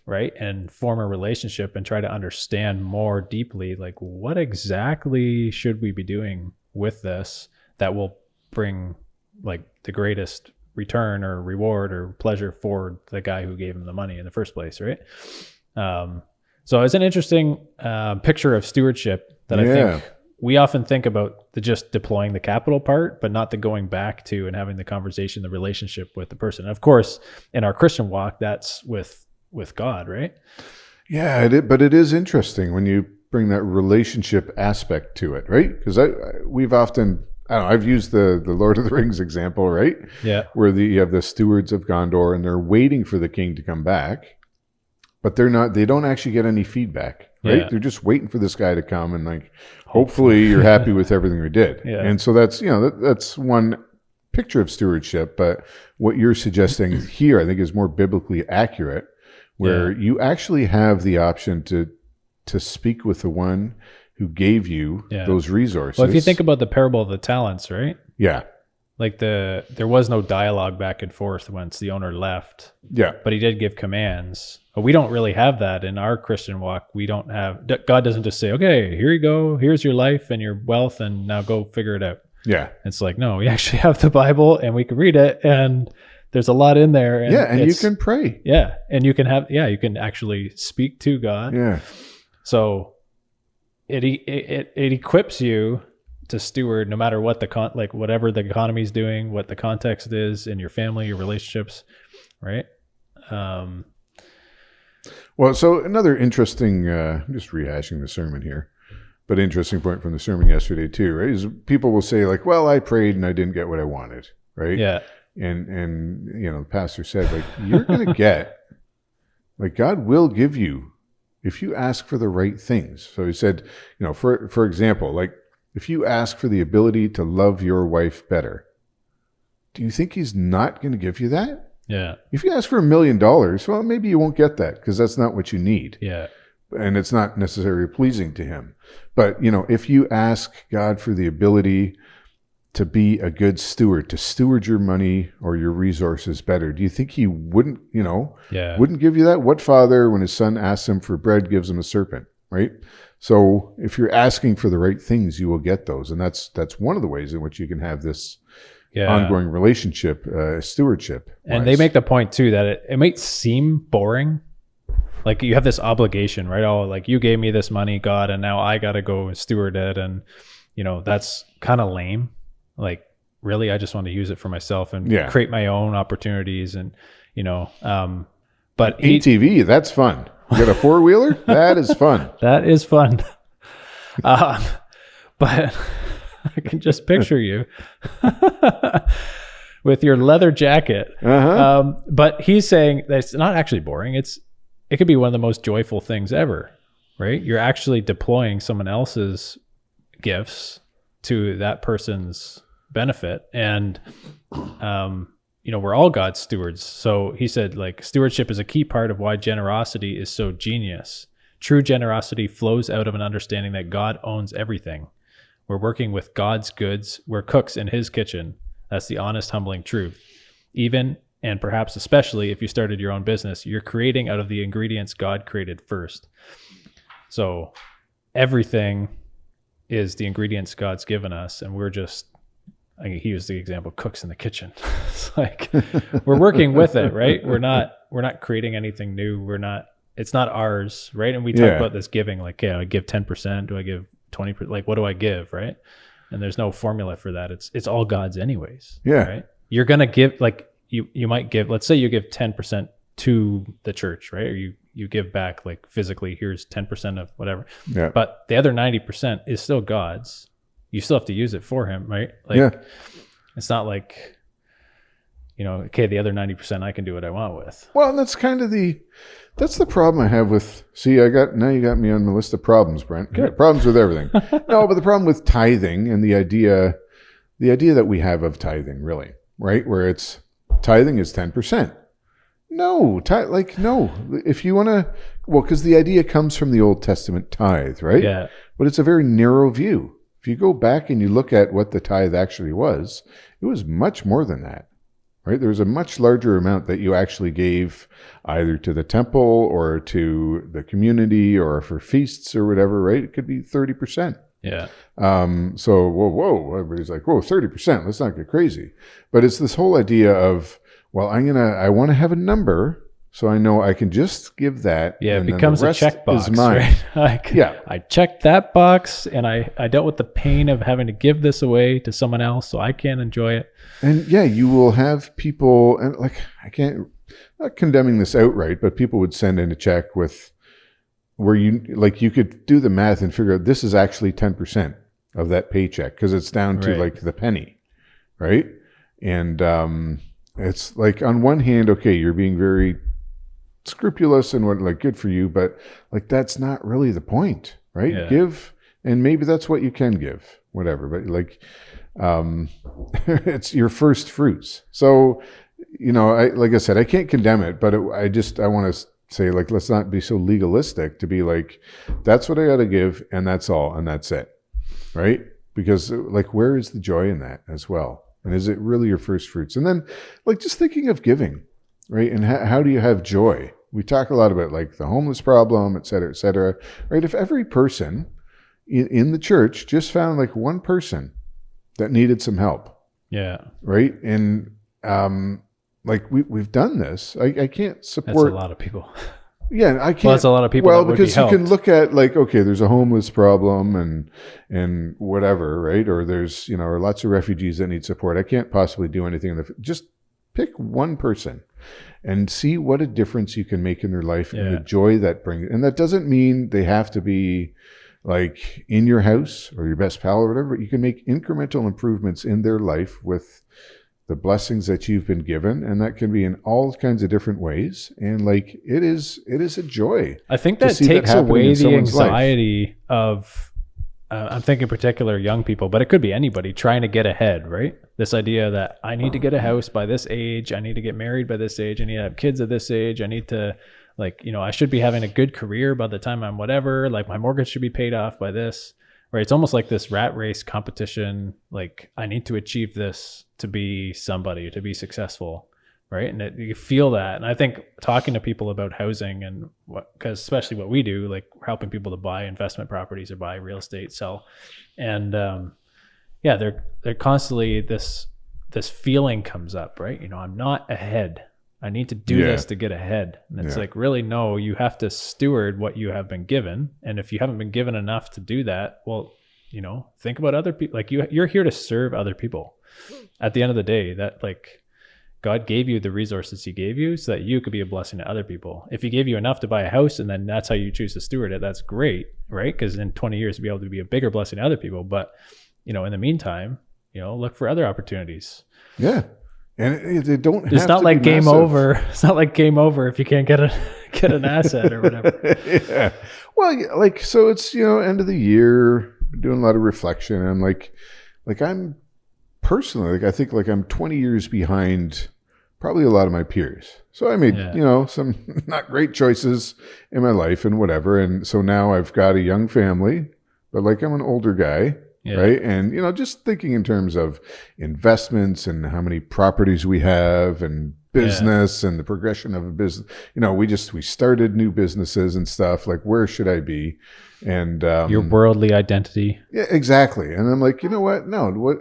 right? And form a relationship and try to understand more deeply, like, what exactly should we be doing with this that will bring like the greatest return or reward or pleasure for the guy who gave him the money in the first place, right? So it's an interesting picture of stewardship that I think we often think about the just deploying the capital part, but not the going back to and having the conversation, the relationship with the person. And of course, in our Christian walk, that's with God, right? Yeah, but it is interesting when you bring that relationship aspect to it, right? Because we've often, I've used the Lord of the Rings example, right? Yeah. Where you have the stewards of Gondor and they're waiting for the king to come back, but they don't actually get any feedback, right? Yeah. They're just waiting for this guy to come and like, hopefully you're happy with everything we did. Yeah. And so that's, that's one picture of stewardship. But what you're suggesting here, I think, is more biblically accurate, where you actually have the option to speak with the one who gave you those resources. Well, if you think about the parable of the talents, right? Yeah. Like there was no dialogue back and forth once the owner left. Yeah. But he did give commands. But we don't really have that in our Christian walk. We don't have, God doesn't just say, okay, here you go. Here's your life and your wealth and now go figure it out. Yeah. It's like, no, we actually have the Bible and we can read it and there's a lot in there. And and you can pray. Yeah. And you can you can actually speak to God. Yeah. So it equips you to steward no matter what whatever the economy is doing, what the context is in your family, your relationships, right? Well, so another interesting, I'm just rehashing the sermon here, but interesting point from the sermon yesterday too, right? Is people will say like, well, I prayed and I didn't get what I wanted, right? Yeah. And the pastor said, like, you're going to get, like, God will give you if you ask for the right things. So he said, for example, like, if you ask for the ability to love your wife better, do you think he's not going to give you that? Yeah. If you ask for $1 million, well, maybe you won't get that because that's not what you need. Yeah. And it's not necessarily pleasing to him. But, if you ask God for the ability to be a good steward, to steward your money or your resources better, do you think he wouldn't, wouldn't give you that? What father, when his son asks him for bread, gives him a serpent, right? So if you're asking for the right things, you will get those. And that's one of the ways in which you can have this ongoing relationship, stewardship. And they make the point too that it might seem boring. Like you have this obligation, right? Oh, like you gave me this money, God, and now I got to go and steward it. And, that's kind of lame. Like, really, I just want to use it for myself and create my own opportunities. And, but ATV, that's fun. You got a four-wheeler? That is fun. That is fun. But I can just picture you with your leather jacket. Uh-huh. But he's saying that it's not actually boring. It could be one of the most joyful things ever, right? You're actually deploying someone else's gifts to that person's benefit. And, we're all God's stewards. So he said, like, stewardship is a key part of why generosity is so genius. True generosity flows out of an understanding that God owns everything. We're working with God's goods. We're cooks in his kitchen. That's the honest, humbling truth. Even, and perhaps especially if you started your own business, you're creating out of the ingredients God created first. So everything is the ingredients God's given us. And we're just, he used the example, cooks in the kitchen. It's like, we're working with it, right? We're not creating anything new. It's not ours, right? And we talk about this giving, like, I give 10%. Do I give 20%? Like, what do I give, right? And there's no formula for that. It's all God's anyways. Yeah. Right? You're going to give, like, you might give, let's say you give 10% to the church, right? Or you give back, like, physically, here's 10% of whatever. Yeah. But the other 90% is still God's. You still have to use it for him, right? Like, it's not like, okay, the other 90% I can do what I want with. Well, that's kind of that's the problem I have with, now you got me on my list of problems, Brent. Good. Problems with everything. No, but the problem with tithing and the idea that we have of tithing, really, right? Where it's tithing is 10%. No, no. If you want to, because the idea comes from the Old Testament tithe, right? Yeah. But it's a very narrow view. if you go back and you look at what the tithe actually was, it was much more than that, right? There was a much larger amount that you actually gave either to the temple or to the community or for feasts or whatever, right? It could be 30%. Yeah. So, whoa, everybody's like, whoa, 30%, let's not get crazy. But it's this whole idea of, well, I want to have a number so I know I can just give that. Yeah, and it becomes then the a rest checkbox, is mine. Right? I checked that box, and I dealt with the pain of having to give this away to someone else, so I can't enjoy it. And yeah, you will have people, and like, not condemning this outright, but people would send in a check with where you could do the math and figure out this is actually 10% of that paycheck because it's down to like the penny, right? And it's like, on one hand, okay, you're being very scrupulous and what, like, good for you, but like, that's not really the point, right? Yeah. Give, and maybe that's what you can give, whatever, but like, it's your first fruits. So, like I said, I can't condemn it, but I want to say, like, let's not be so legalistic to be like, that's what I got to give, and that's all, and that's it, right? Because like, where is the joy in that as well? And is it really your first fruits? And then, like, just thinking of giving, right? And how do you have joy? We talk a lot about like the homeless problem, et cetera, right? If every person in the church just found like one person that needed some help, yeah, right? And like we've done this. I can't support. That's a lot of people. Yeah, I can't. Well, that's a lot of people. Well, that would because be you helped. can look at like, okay, there's a homeless problem and whatever, right? Or there's or lots of refugees that need support. I can't possibly do anything. Just pick one person and see what a difference you can make in their life and the joy that brings. And that doesn't mean they have to be like in your house or your best pal or whatever. But you can make incremental improvements in their life with the blessings that you've been given, and that can be in all kinds of different ways. And like, it is a joy. I think that takes away the anxiety of, I'm thinking particular young people, but it could be anybody trying to get ahead, right? This idea that I need to get a house by this age, I need to get married by this age, I need to have kids at this age, I need to I should be having a good career by the time I'm whatever, like my mortgage should be paid off by this, right? It's almost like this rat race competition. Like, I need to achieve this to be somebody, to be successful, right? And you feel that. And I think talking to people about housing and because especially what we do, like we're helping people to buy investment properties or buy real estate, sell. And they're constantly, this feeling comes up, right? I'm not ahead. I need to do this to get ahead. And it's like, really, no, you have to steward what you have been given. And if you haven't been given enough to do that, well, think about other people. Like you're here to serve other people. At the end of the day, that like God gave you the resources he gave you so that you could be a blessing to other people. If he gave you enough to buy a house and then that's how you choose to steward it, that's great, right? Because in 20 years, you'll be able to be a bigger blessing to other people. But, in the meantime, look for other opportunities. Yeah. And they don't have it's not to like be game massive. over. It's not like game over if you can't get an asset or whatever. Yeah. Well, like, so it's, end of the year, doing a lot of reflection. And I'm like I'm personally, like, I think like I'm 20 years behind probably a lot of my peers. So I made, some not great choices in my life and whatever. And so now I've got a young family, but like I'm an older guy. Yeah. Right. And, just thinking in terms of investments and how many properties we have and business and the progression of a business. We started new businesses and stuff. Like, where should I be? And your worldly identity. Yeah, exactly. And I'm like, what? No, what?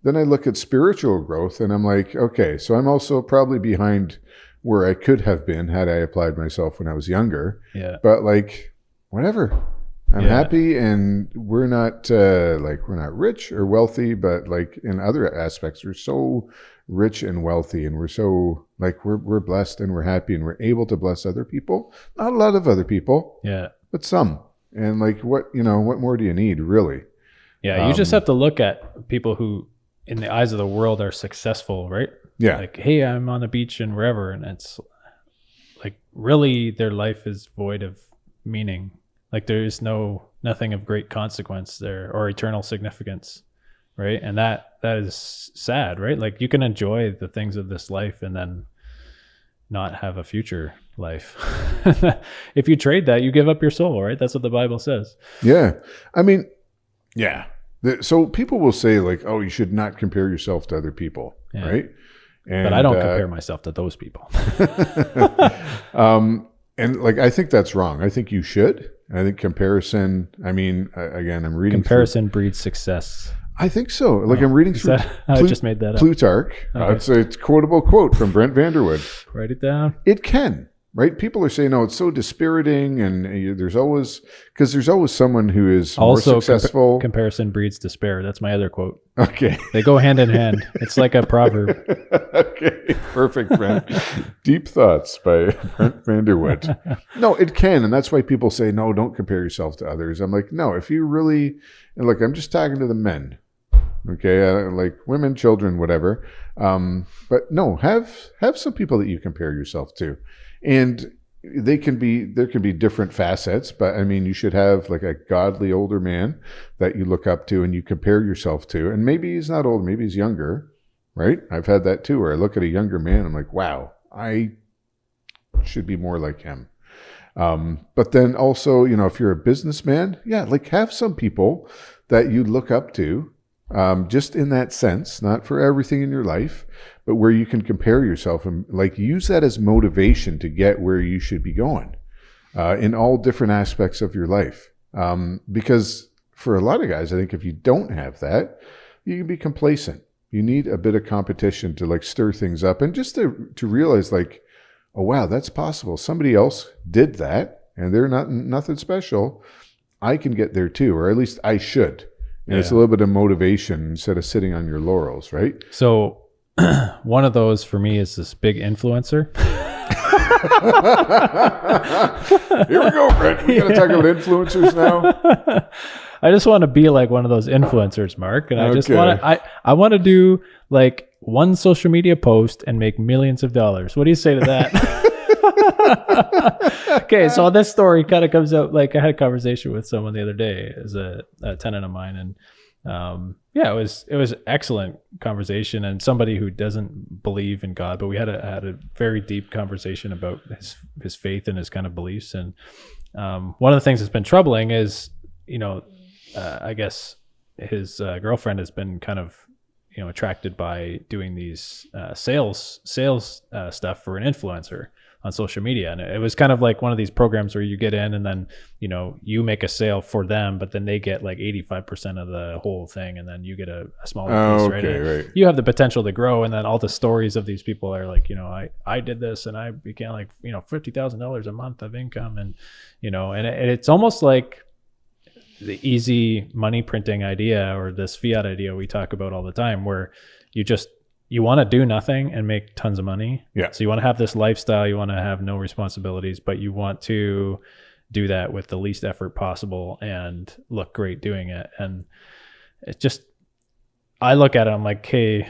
Then I look at spiritual growth and I'm like, okay, so I'm also probably behind where I could have been had I applied myself when I was younger. Yeah. But like, whatever. I'm happy, and we're not we're not rich or wealthy, but like in other aspects, we're so rich and wealthy, and we're so like we're blessed and we're happy, and we're able to bless other people. Not a lot of other people, but some. And like, what more do you need, really? Yeah, you just have to look at people who, in the eyes of the world, are successful, right? Yeah. Like, hey, I'm on the beach and wherever, and it's like really their life is void of meaning. Like there's nothing of great consequence there or eternal significance, right? And that is sad, right? Like you can enjoy the things of this life and then not have a future life. If you trade that, you give up your soul, right? That's what the Bible says. Yeah. I mean, yeah. So people will say like, oh, you should not compare yourself to other people, right? And, but I don't compare myself to those people. And like, I think that's wrong. I think you should. I think comparison, I mean, again, I'm reading comparison breeds success. I think so. Like I'm reading through. I just made that up. Plutarch. Okay. It's a quotable quote from Brent Vanderwood. Write it down. It can. Right? People are saying, "Oh, it's so dispiriting," and there's always someone who is also more successful. Comparison breeds despair. That's my other quote. Okay, they go hand in hand. It's like a proverb. Okay, perfect, Brent. Deep thoughts by Brent Vanderwood. No, it can, and that's why people say, "No, don't compare yourself to others." I'm like, no, if you really, and look, I'm just talking to the men. Okay, like women, children, whatever. But no, have some people that you compare yourself to. And there can be different facets, but I mean, you should have like a godly older man that you look up to and you compare yourself to. And maybe he's not old, maybe he's younger, right? I've had that too, where I look at a younger man, I'm like, wow, I should be more like him. But then also, if you're a businessman, yeah, like have some people that you look up to, just in that sense, not for everything in your life, but where you can compare yourself and like use that as motivation to get where you should be going in all different aspects of your life. Because for a lot of guys, I think if you don't have that, you can be complacent. You need a bit of competition to like stir things up and just to realize like, oh, wow, that's possible. Somebody else did that and they're nothing special. I can get there too, or at least I should. And it's a little bit of motivation instead of sitting on your laurels, right? So one of those for me is this big influencer. Here we go, Brent. We're going to talk about influencers now. I just want to be like one of those influencers, Mark. And I just want to, I want to do like one social media post and make millions of dollars. What do you say to that? Okay, so this story kind of comes out like I had a conversation with someone the other day as a tenant of mine, and it was excellent conversation, and somebody who doesn't believe in God, but we had a very deep conversation about his faith and his kind of beliefs. And one of the things that's been troubling is, I guess his girlfriend has been kind of attracted by doing these sales stuff for an influencer on social media. And it was kind of like one of these programs where you get in and then, you make a sale for them, but then they get like 85% of the whole thing. And then you get a smaller piece, right? Right. You have the potential to grow. And then all the stories of these people are like, I did this and I became like, $50,000 a month of income. And, and it's almost like the easy money printing idea or this fiat idea we talk about all the time, where you want to do nothing and make tons of money. Yeah. So you want to have this lifestyle, you want to have no responsibilities, but you want to do that with the least effort possible and look great doing it. And it's just, I look at it, I'm like, hey,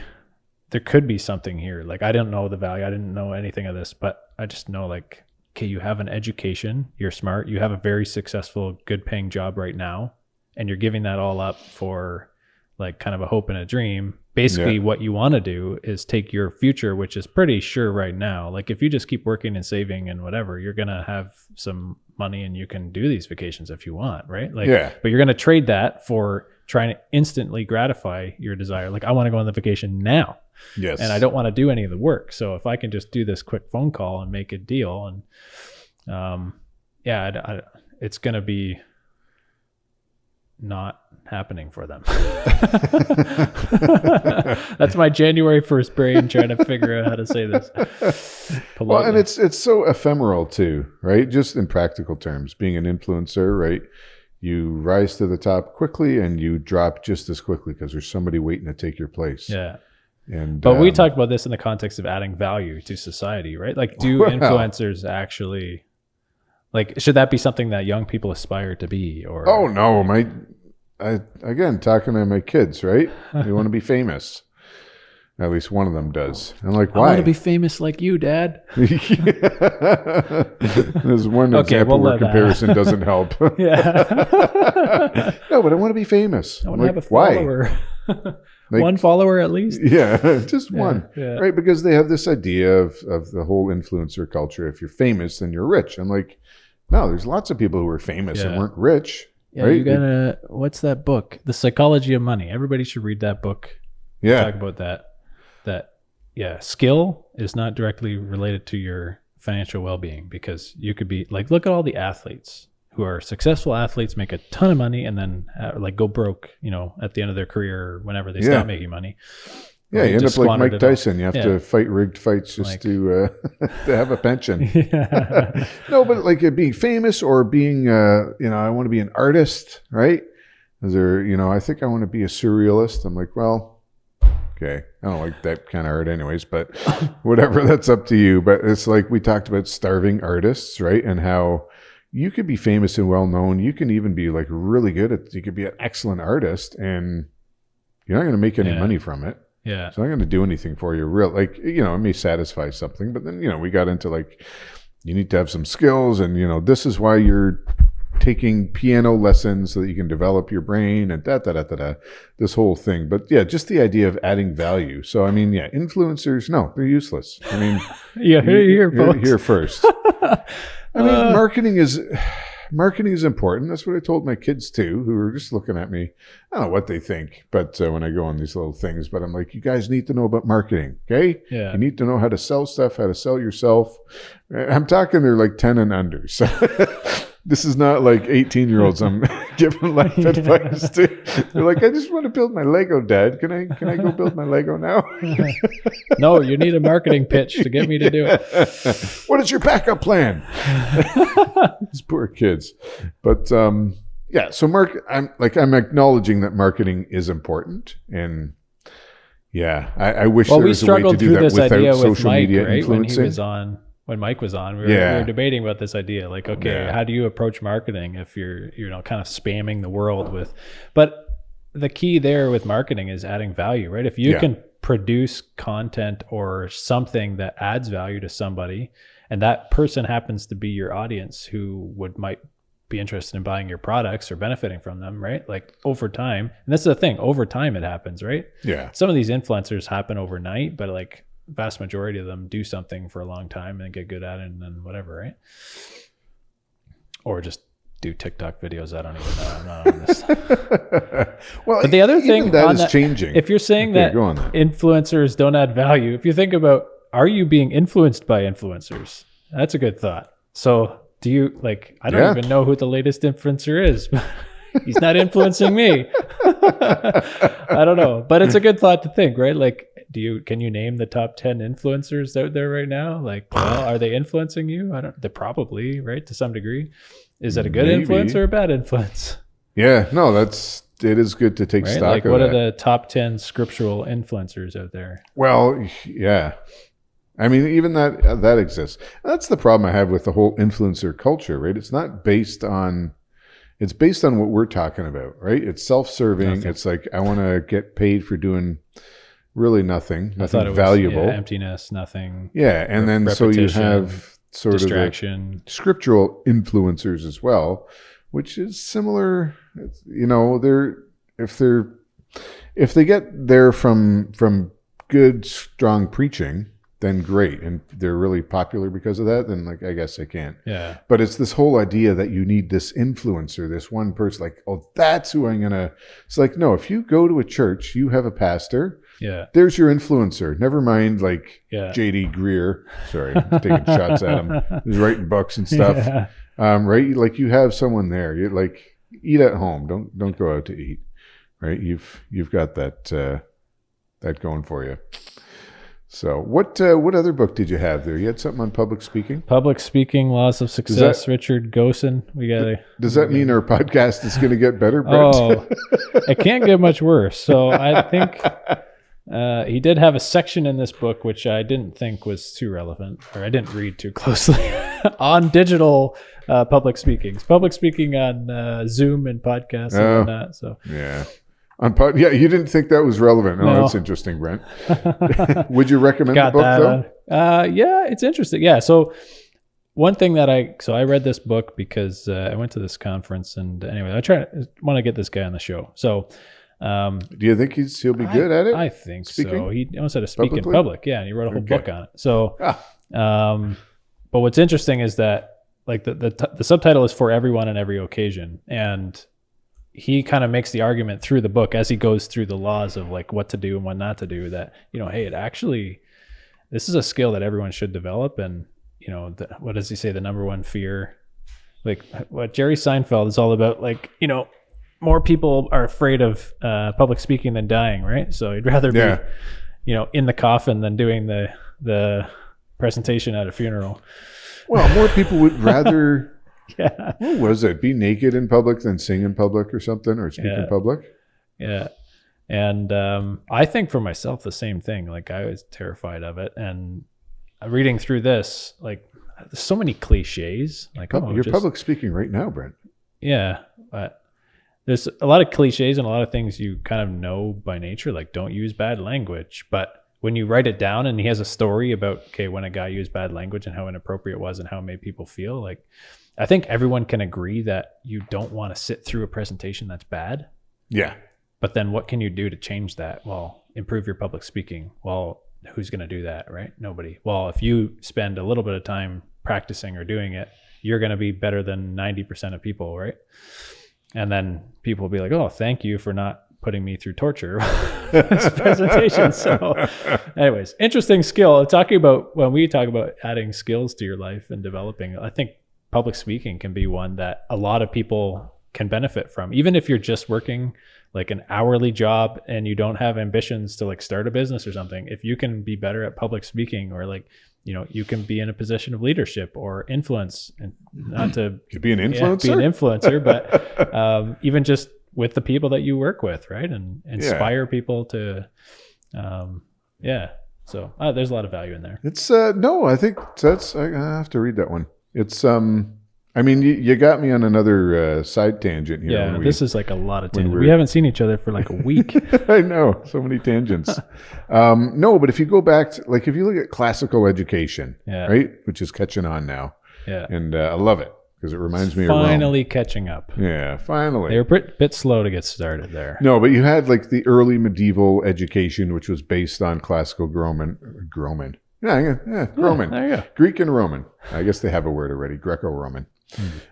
there could be something here. Like, I didn't know the value. I didn't know anything of this, but I just know like, okay, you have an education, you're smart, you have a very successful, good paying job right now, and you're giving that all up for like kind of a hope and a dream. Basically, what you want to do is take your future, which is pretty sure right now. Like if you just keep working and saving and whatever, you're going to have some money and you can do these vacations if you want, right? Like, but you're going to trade that for trying to instantly gratify your desire. Like I want to go on the vacation now. Yes. And I don't want to do any of the work. So if I can just do this quick phone call and make a deal, and it's going to be not happening for them. That's my January 1st brain trying to figure out how to say this politely. Well, and it's so ephemeral too, right? Just in practical terms, being an influencer, right? You rise to the top quickly and you drop just as quickly because there's somebody waiting to take your place. Yeah. But we talked about this in the context of adding value to society, right? Like, do influencers actually, like, should that be something that young people aspire to be? Or oh no, again, talking to my kids, right? They want to be famous. At least one of them does. I'm like, why? I want to be famous like you, Dad. There's one example where comparison doesn't help. Yeah. No, but I want to be famous. I want to have a follower. One follower at least. Yeah, just one. Yeah. Right? Because they have this idea of the whole influencer culture. If you're famous, then you're rich. I'm like, no, there's lots of people who are famous and weren't rich. Yeah, right? you gotta. What's that book? The Psychology of Money. Everybody should read that book. Yeah. Talk about that. Skill is not directly related to your financial well-being, because you could be like, look at all the athletes who are successful athletes, make a ton of money, and then like go broke, at the end of their career or whenever they stop making money. Yeah, you end up like Mike Tyson. You have to fight rigged fights just to have a pension. Yeah. No, but like being famous or being, I want to be an artist, right? Is there, I think I want to be a surrealist. I'm like, well, okay, I don't like that kind of art anyways, but whatever, that's up to you. But it's like we talked about starving artists, right? And how you could be famous and well-known. You can even be like really good you could be an excellent artist, and you're not going to make any money from it. Yeah. It's not going to do anything for you. It may satisfy something, but then, we got into like, you need to have some skills, and, this is why you're taking piano lessons so that you can develop your brain and this whole thing. But yeah, just the idea of adding value. So, I mean, influencers, no, they're useless. I mean, you're here first. I mean, marketing is important. That's what I told my kids too, who were just looking at me. I don't know what they think, but when I go on these little things, but I'm like, you guys need to know about marketing, okay? Yeah. You need to know how to sell stuff, how to sell yourself. I'm talking they're like 10 and under. So this is not like 18-year-olds I'm giving life advice to. They're like, I just want to build my Lego, Dad. Can I go build my Lego now? No, you need a marketing pitch to get me to do it. What is your backup plan? These poor kids. But so I'm acknowledging that marketing is important, and I wish there was a way to do that without social media influencing. When Mike was on, we were debating about this idea. Like, okay, how do you approach marketing if you're, kind of spamming the world with, but the key there with marketing is adding value, right? If you can produce content or something that adds value to somebody, and that person happens to be your audience who might be interested in buying your products or benefiting from them, right? Like over time, and this is the thing, over time it happens, right? Yeah. Some of these influencers happen overnight, but like, vast majority of them do something for a long time and get good at it, and then whatever, right? Or just do TikTok videos. I don't even know. I'm not on this. Well, but the other thing that is changing. If you're saying that influencers don't add value, if you think about, are you being influenced by influencers? That's a good thought. So do you I don't even know who the latest influencer is. He's not influencing me. I don't know, but it's a good thought to think, right? Like, can you name the top 10 influencers out there right now? Like, well, are they influencing you? They're probably, right, to some degree. Is that a good influence or a bad influence? Yeah, no, it is good to take stock of that. What are the top 10 scriptural influencers out there? Well, yeah. I mean, even that exists. That's the problem I have with the whole influencer culture, right? It's based on what we're talking about, right? It's self-serving. Nothing. It's like, I want to get paid for doing really nothing valuable. Emptiness, nothing. Yeah, and then so you have sort distraction, of scriptural influencers as well, which is similar. If they get there from good, strong preaching, then great, and they're really popular because of that, then I guess I can't. Yeah. But it's this whole idea that you need this influencer, this one person, like, oh, that's who I'm gonna. It's like, no, if you go to a church, you have a pastor. Yeah. There's your influencer. Never mind J.D. Greer. Sorry, I'm taking shots at him. He's writing books and stuff. Yeah. Right? Like, you have someone there. You eat at home. Don't go out to eat. Right? You've got that going for you. So what other book did you have there? You had something on public speaking? Public Speaking, Laws of Success, Richard Gosen. Does that mean our podcast is going to get better, Brent? Oh, it can't get much worse. So I think he did have a section in this book which I didn't think was too relevant, or I didn't read too closely, on digital public speaking on Zoom and podcasts and whatnot. So yeah. You didn't think that was relevant. No, that's interesting, Brent. Would you recommend the book, though? Yeah, it's interesting. Yeah, so one thing that I read this book because I went to this conference, and anyway, I want to get this guy on the show. So, do you think he'll be good at it? I think so. He knows how to speak in public. Yeah, and he wrote a whole book on it. So, but what's interesting is that the subtitle is For Everyone and Every Occasion, and he kind of makes the argument through the book as he goes through the laws of like what to do and what not to do, that, hey, this is a skill that everyone should develop. And, what does he say? The number one fear, like what Jerry Seinfeld is all about, like, more people are afraid of public speaking than dying, right? So he'd rather be, in the coffin than doing the presentation at a funeral. Well, more people would rather, what was it? Be naked in public than sing in public or something, or speak in public. Yeah. And I think for myself, the same thing. Like, I was terrified of it. And reading through this, like, there's so many cliches. Like, you're public speaking right now, Brent. Yeah. But there's a lot of cliches and a lot of things you kind of know by nature, like don't use bad language. But when you write it down, and he has a story about, when a guy used bad language and how inappropriate it was and how it made people feel, like, I think everyone can agree that you don't want to sit through a presentation that's bad. Yeah. But then what can you do to change that? Well, improve your public speaking. Well, who's going to do that, right? Nobody. Well, if you spend a little bit of time practicing or doing it, you're going to be better than 90% of people, right? And then people will be like, oh, thank you for not putting me through torture this presentation. So anyways, interesting skill. When we talk about adding skills to your life and developing, I think public speaking can be one that a lot of people can benefit from. Even if you're just working like an hourly job and you don't have ambitions to like start a business or something, if you can be better at public speaking, or like, you can be in a position of leadership or influence, and not to be an influencer, but even just with the people that you work with, right? And inspire people to, So there's a lot of value in there. It's no, I think I have to read that one. It's I mean, you got me on another side tangent here. Yeah, this is like a lot of tangents. We haven't seen each other for like a week. I know, so many tangents. No, but if you go back to, like, if you look at classical education, right, which is catching on now, and I love it because it reminds me of Rome. Finally catching up. Yeah, finally. They were a bit slow to get started there. No, but you had like the early medieval education, which was based on classical Roman. Roman. There you go. Greek and Roman. I guess they have a word already, Greco-Roman.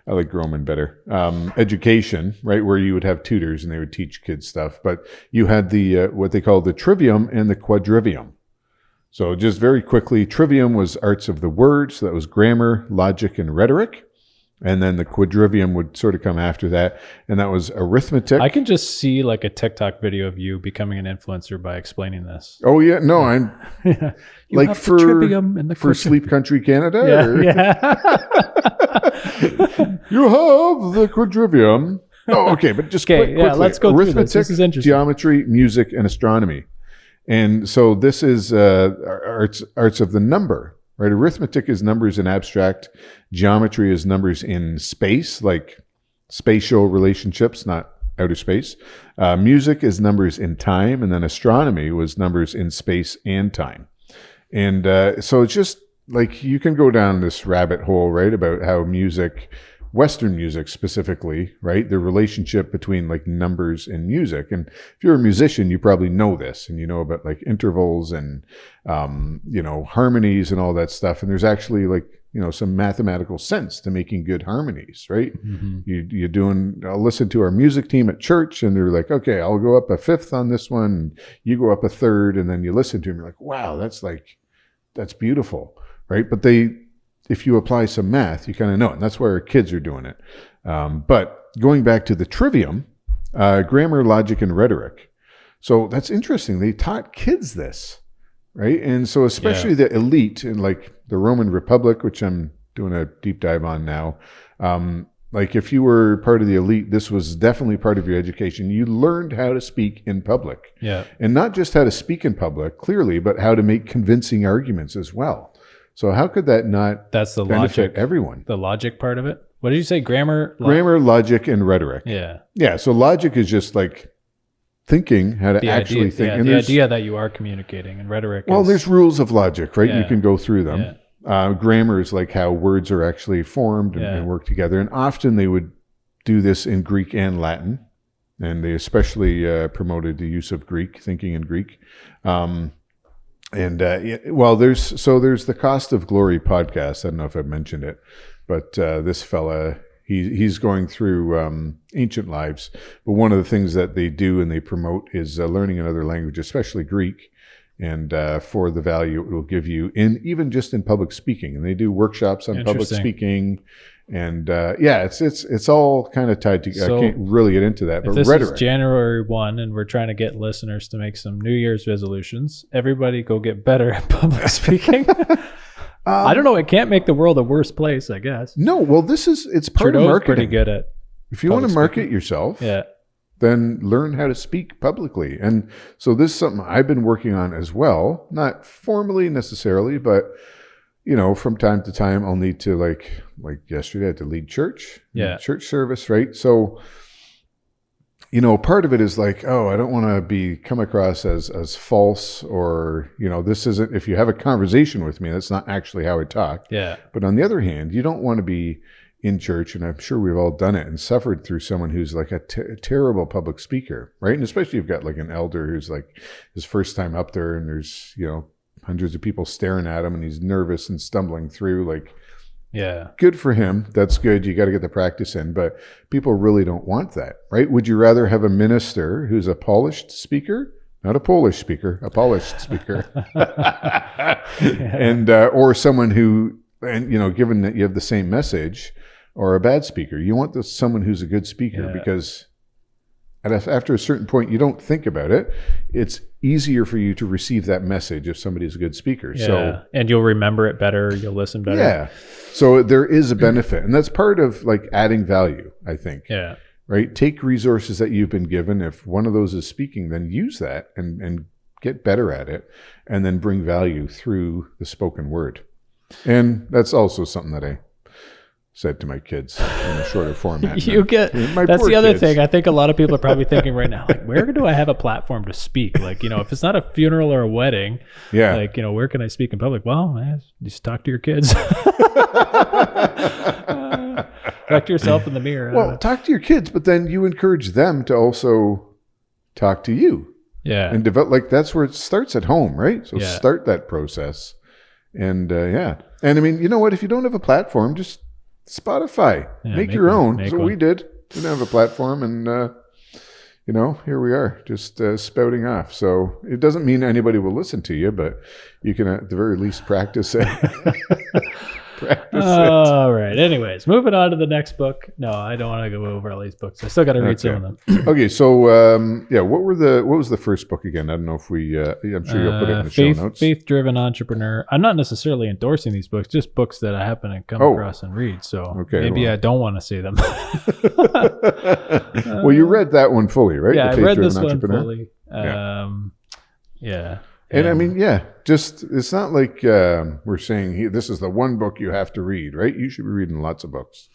I like Roman better. Education, right, where you would have tutors and they would teach kids stuff. But you had the what they call the trivium and the quadrivium. So just very quickly, trivium was arts of the word. So that was grammar, logic, and rhetoric. And then the quadrivium would sort of come after that. And that was arithmetic. I can just see like a TikTok video of you becoming an influencer by explaining this. Oh, yeah. No, I'm like for Sleep Country Canada. You have the quadrivium. Oh, okay. But just quickly. Let's go through this. This is interesting. Geometry, music, and astronomy. And so this is arts of the number. Right, arithmetic is numbers in abstract. Geometry is numbers in space, like spatial relationships, not outer space. Music is numbers in time, and then astronomy was numbers in space and time. And so it's just like you can go down this rabbit hole, right, about how music, Western music specifically, right, the relationship between like numbers and music. And if you're a musician, you probably know this, and you know about like intervals and harmonies and all that stuff. And there's actually like some mathematical sense to making good harmonies, right? Mm-hmm. I'll listen to our music team at church, and they're like, okay, I'll go up a fifth on this one, and you go up a third, and then you listen to them, you're like, wow, that's beautiful, right? But if you apply some math, you kind of know it. And that's why our kids are doing it. But going back to the trivium, grammar, logic, and rhetoric. So that's interesting. They taught kids this, right? And so especially the elite in like the Roman Republic, which I'm doing a deep dive on now. Like if you were part of the elite, this was definitely part of your education. You learned how to speak in public. Yeah. And not just how to speak in public, clearly, but how to make convincing arguments as well. So how could that not benefit everyone? The logic part of it? What did you say? Grammar, logic, and rhetoric. Yeah. Yeah. So logic is just like thinking, how to actually think. Yeah, and the idea that you are communicating, and rhetoric there's rules of logic, right? Yeah. You can go through them. Yeah. Grammar is like how words are actually formed and work together. And often they would do this in Greek and Latin. And they especially promoted the use of Greek, thinking in Greek. There's the Cost of Glory podcast. I don't know if I've mentioned it, but this fella, He's going through ancient lives, but one of the things that they do and they promote is learning another language, especially Greek, and for the value it will give you even just in public speaking. And they do workshops on public speaking, and it's all kind of tied together. So I can't really get into that, but this rhetoric. Is January 1, and we're trying to get listeners to make some New Year's resolutions. Everybody go get better at public speaking. I don't know. It can't make the world a worse place, I guess. No, well, it's part Trudeau's of marketing. Pretty good at. If you want to market yourself, then learn how to speak publicly. And so this is something I've been working on as well, not formally necessarily, but from time to time I'll need to like yesterday I had to lead church service, right? So part of it is like, oh, I don't want to come across as false, or this isn't, if you have a conversation with me, that's not actually how I talk. Yeah. But on the other hand, you don't want to be in church, and I'm sure we've all done it and suffered through someone who's like a terrible public speaker, right? And especially if you've got like an elder who's like his first time up there, and there's hundreds of people staring at him, and he's nervous and stumbling through. Like, yeah, good for him. That's good. You got to get the practice in, but people really don't want that, right? Would you rather have a minister who's a polished speaker? Not a Polish speaker, a polished speaker, and or someone who, and given that you have the same message, or a bad speaker? You want someone who's a good speaker, because after a certain point, you don't think about it. It's easier for you to receive that message if somebody's a good speaker. Yeah. So, and you'll remember it better. You'll listen better. Yeah. So there is a benefit, and that's part of like adding value, I think. Yeah. Right. Take resources that you've been given. If one of those is speaking, then use that and get better at it, and then bring value through the spoken word. And that's also something that I said to my kids in a shorter format. That's the other thing. I think a lot of people are probably thinking right now, like, where do I have a platform to speak? Like, if it's not a funeral or a wedding, like, where can I speak in public? Well, just talk to your kids. Talk to yourself in the mirror. Well, talk to your kids, but then you encourage them to also talk to you. Yeah. And develop, like, that's where it starts at home, right? So start that process. And and I mean, you know what? If you don't have a platform, just Spotify, make your own. That's what we did. We didn't have a platform, and here we are, just spouting off. So it doesn't mean anybody will listen to you, but you can at the very least practice it. All right. Anyways, moving on to the next book. No, I don't want to go over all these books. I still got to read some of them. Okay. So, what was the first book again? I don't know if I'm sure you'll put it in the show notes. Faith-driven entrepreneur. I'm not necessarily endorsing these books, just books that I happen to come across and read. So maybe I don't want to say them. Well, you read that one fully, right? Yeah, I read this one fully. Yeah. And I mean, just, it's not like we're saying this is the one book you have to read, right? You should be reading lots of books.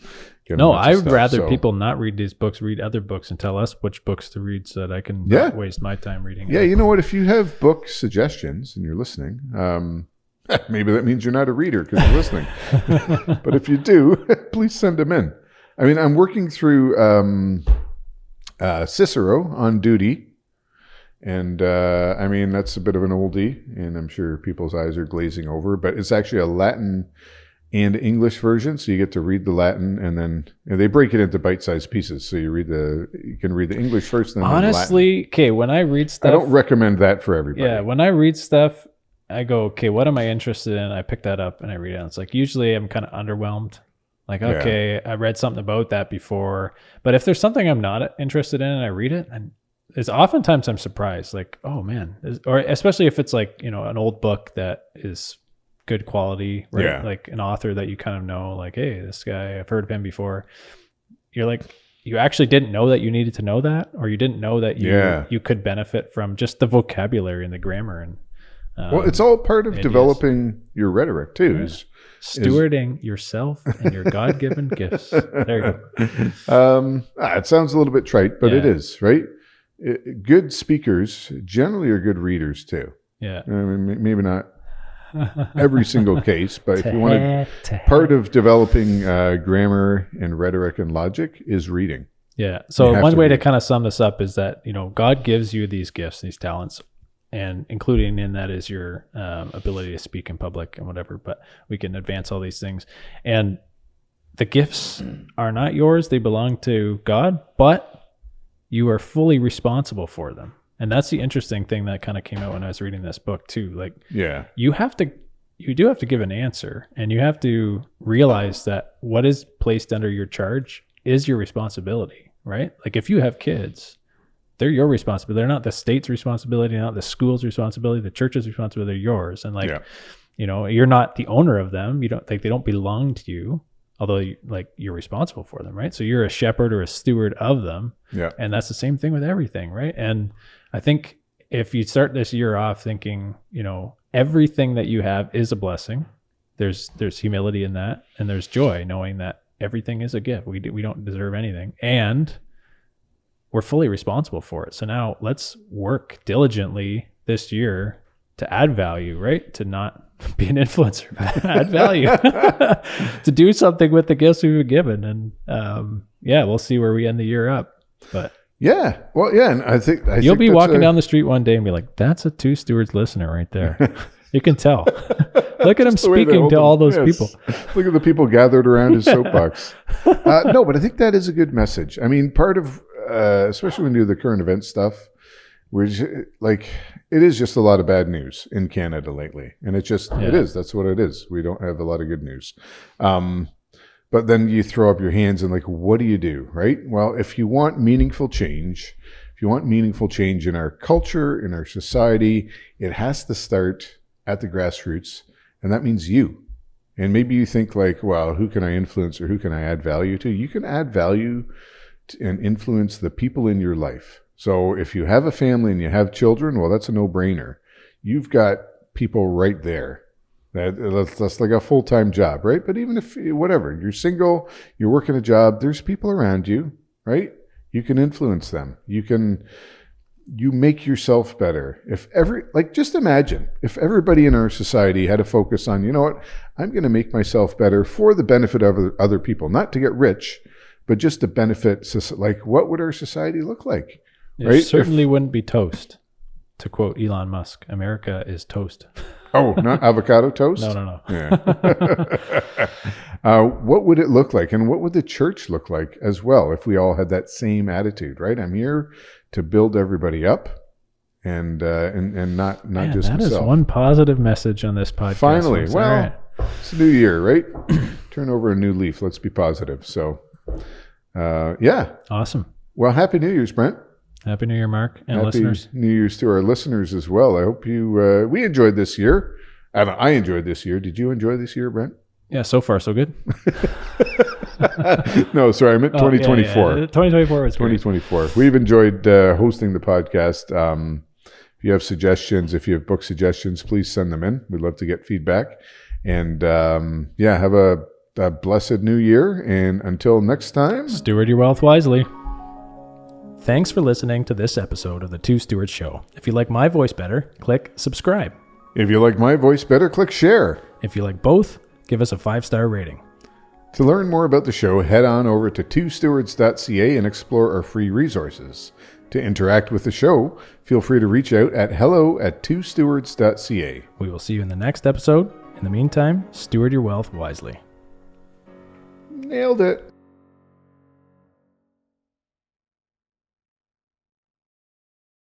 No, I would rather people not read these books, read other books, and tell us which books to read so that I can not waste my time reading. Yeah, you know what? If you have book suggestions and you're listening, maybe that means you're not a reader because you're listening. But if you do, please send them in. I mean, I'm working through Cicero on duty. And I mean, that's a bit of an oldie, and I'm sure people's eyes are glazing over, but it's actually a Latin and English version. So you get to read the Latin, and then they break it into bite-sized pieces. So you can read the English first, and then honestly, okay, when I read stuff, I don't recommend that for everybody. Yeah, when I read stuff, I go, okay, what am I interested in? I pick that up and I read it. And it's like, usually I'm kind of underwhelmed. Like, okay, I read something about that before, but if there's something I'm not interested in and I read it, and it's oftentimes I'm surprised, like, oh man, or especially if it's like, an old book that is good quality, right? Yeah. Like an author that you kind of know, like, hey, this guy, I've heard of him before. You're like, you actually didn't know that you needed to know that, or you didn't know that you could benefit from just the vocabulary and the grammar. And well, it's all part of developing your rhetoric too. Yeah. Stewarding yourself and your God-given gifts. There you go. It sounds a little bit trite, but it is, right? Good speakers generally are good readers too. Yeah. I mean, maybe not every single case, but if you want to, part of developing grammar and rhetoric and logic is reading. Yeah. So one way to kind of sum this up is that, God gives you these gifts, these talents, and including in that is your ability to speak in public and whatever, but we can advance all these things. And the gifts are not yours. They belong to God, but you are fully responsible for them. And that's the interesting thing that kind of came out when I was reading this book too. Like, you do have to give an answer, and you have to realize that what is placed under your charge is your responsibility, right? Like if you have kids, they're your responsibility. They're not the state's responsibility, not the school's responsibility, the church's responsibility. They're yours. And like, you're not the owner of them. You don't like, they don't belong to you, although you're responsible for them, right? So you're a shepherd or a steward of them. Yeah. And that's the same thing with everything, right? And I think if you start this year off thinking, everything that you have is a blessing, there's humility in that, and there's joy knowing that everything is a gift. We don't deserve anything, and we're fully responsible for it. So now let's work diligently this year to add value, right? To not be an influencer, but add value, to do something with the gifts we've been given. And we'll see where we end the year up. But yeah, well, yeah, and I think you'll be walking down the street one day and be like, "That's a Two Stewards listener right there." You can tell. Look at him speaking to all those people. Look at the people gathered around his soapbox. No, but I think that is a good message. I mean, part of, especially when you do the current event stuff, it is just a lot of bad news in Canada lately. And it is. That's what it is. We don't have a lot of good news. But then you throw up your hands and what do you do, right? Well, if you want meaningful change, in our culture, in our society, it has to start at the grassroots. And that means you. And maybe you think well, who can I influence or who can I add value to? You can add value and influence the people in your life. So if you have a family and you have children, well, that's a no-brainer. You've got people right there. That's like a full-time job, right? But even if, whatever, you're single, you're working a job, there's people around you, right? You can influence them. You make yourself better. Just imagine if everybody in our society had a focus on, I'm going to make myself better for the benefit of other people, not to get rich, but just to benefit, what would our society look like? It certainly wouldn't be toast. To quote Elon Musk, America is toast. Oh, not avocado toast? No. Yeah. What would it look like? And what would the church look like as well if we all had that same attitude, right? I'm here to build everybody up and not just myself. That is one positive message on this podcast. Finally. It's a new year, right? Turn over a new leaf. Let's be positive. So, Awesome. Well, Happy New Year's, Brent. Happy New Year, Mark, and Happy listeners. New Year's to our listeners as well. I hope we enjoyed this year. I enjoyed this year. Did you enjoy this year, Brent? Yeah, so far so good. No, sorry, I meant 2024. Yeah. 2024 was great. 2024. We've enjoyed hosting the podcast. If you have suggestions, if you have book suggestions, please send them in. We'd love to get feedback. And have a blessed new year. And until next time, steward your wealth wisely. Thanks for listening to this episode of the Two Stewards Show. If you like my voice better, click subscribe. If you like my voice better, click share. If you like both, give us a 5-star rating. To learn more about the show, head on over to twostewards.ca and explore our free resources. To interact with the show, feel free to reach out at hello@twostewards.ca. We will see you in the next episode. In the meantime, steward your wealth wisely. Nailed it.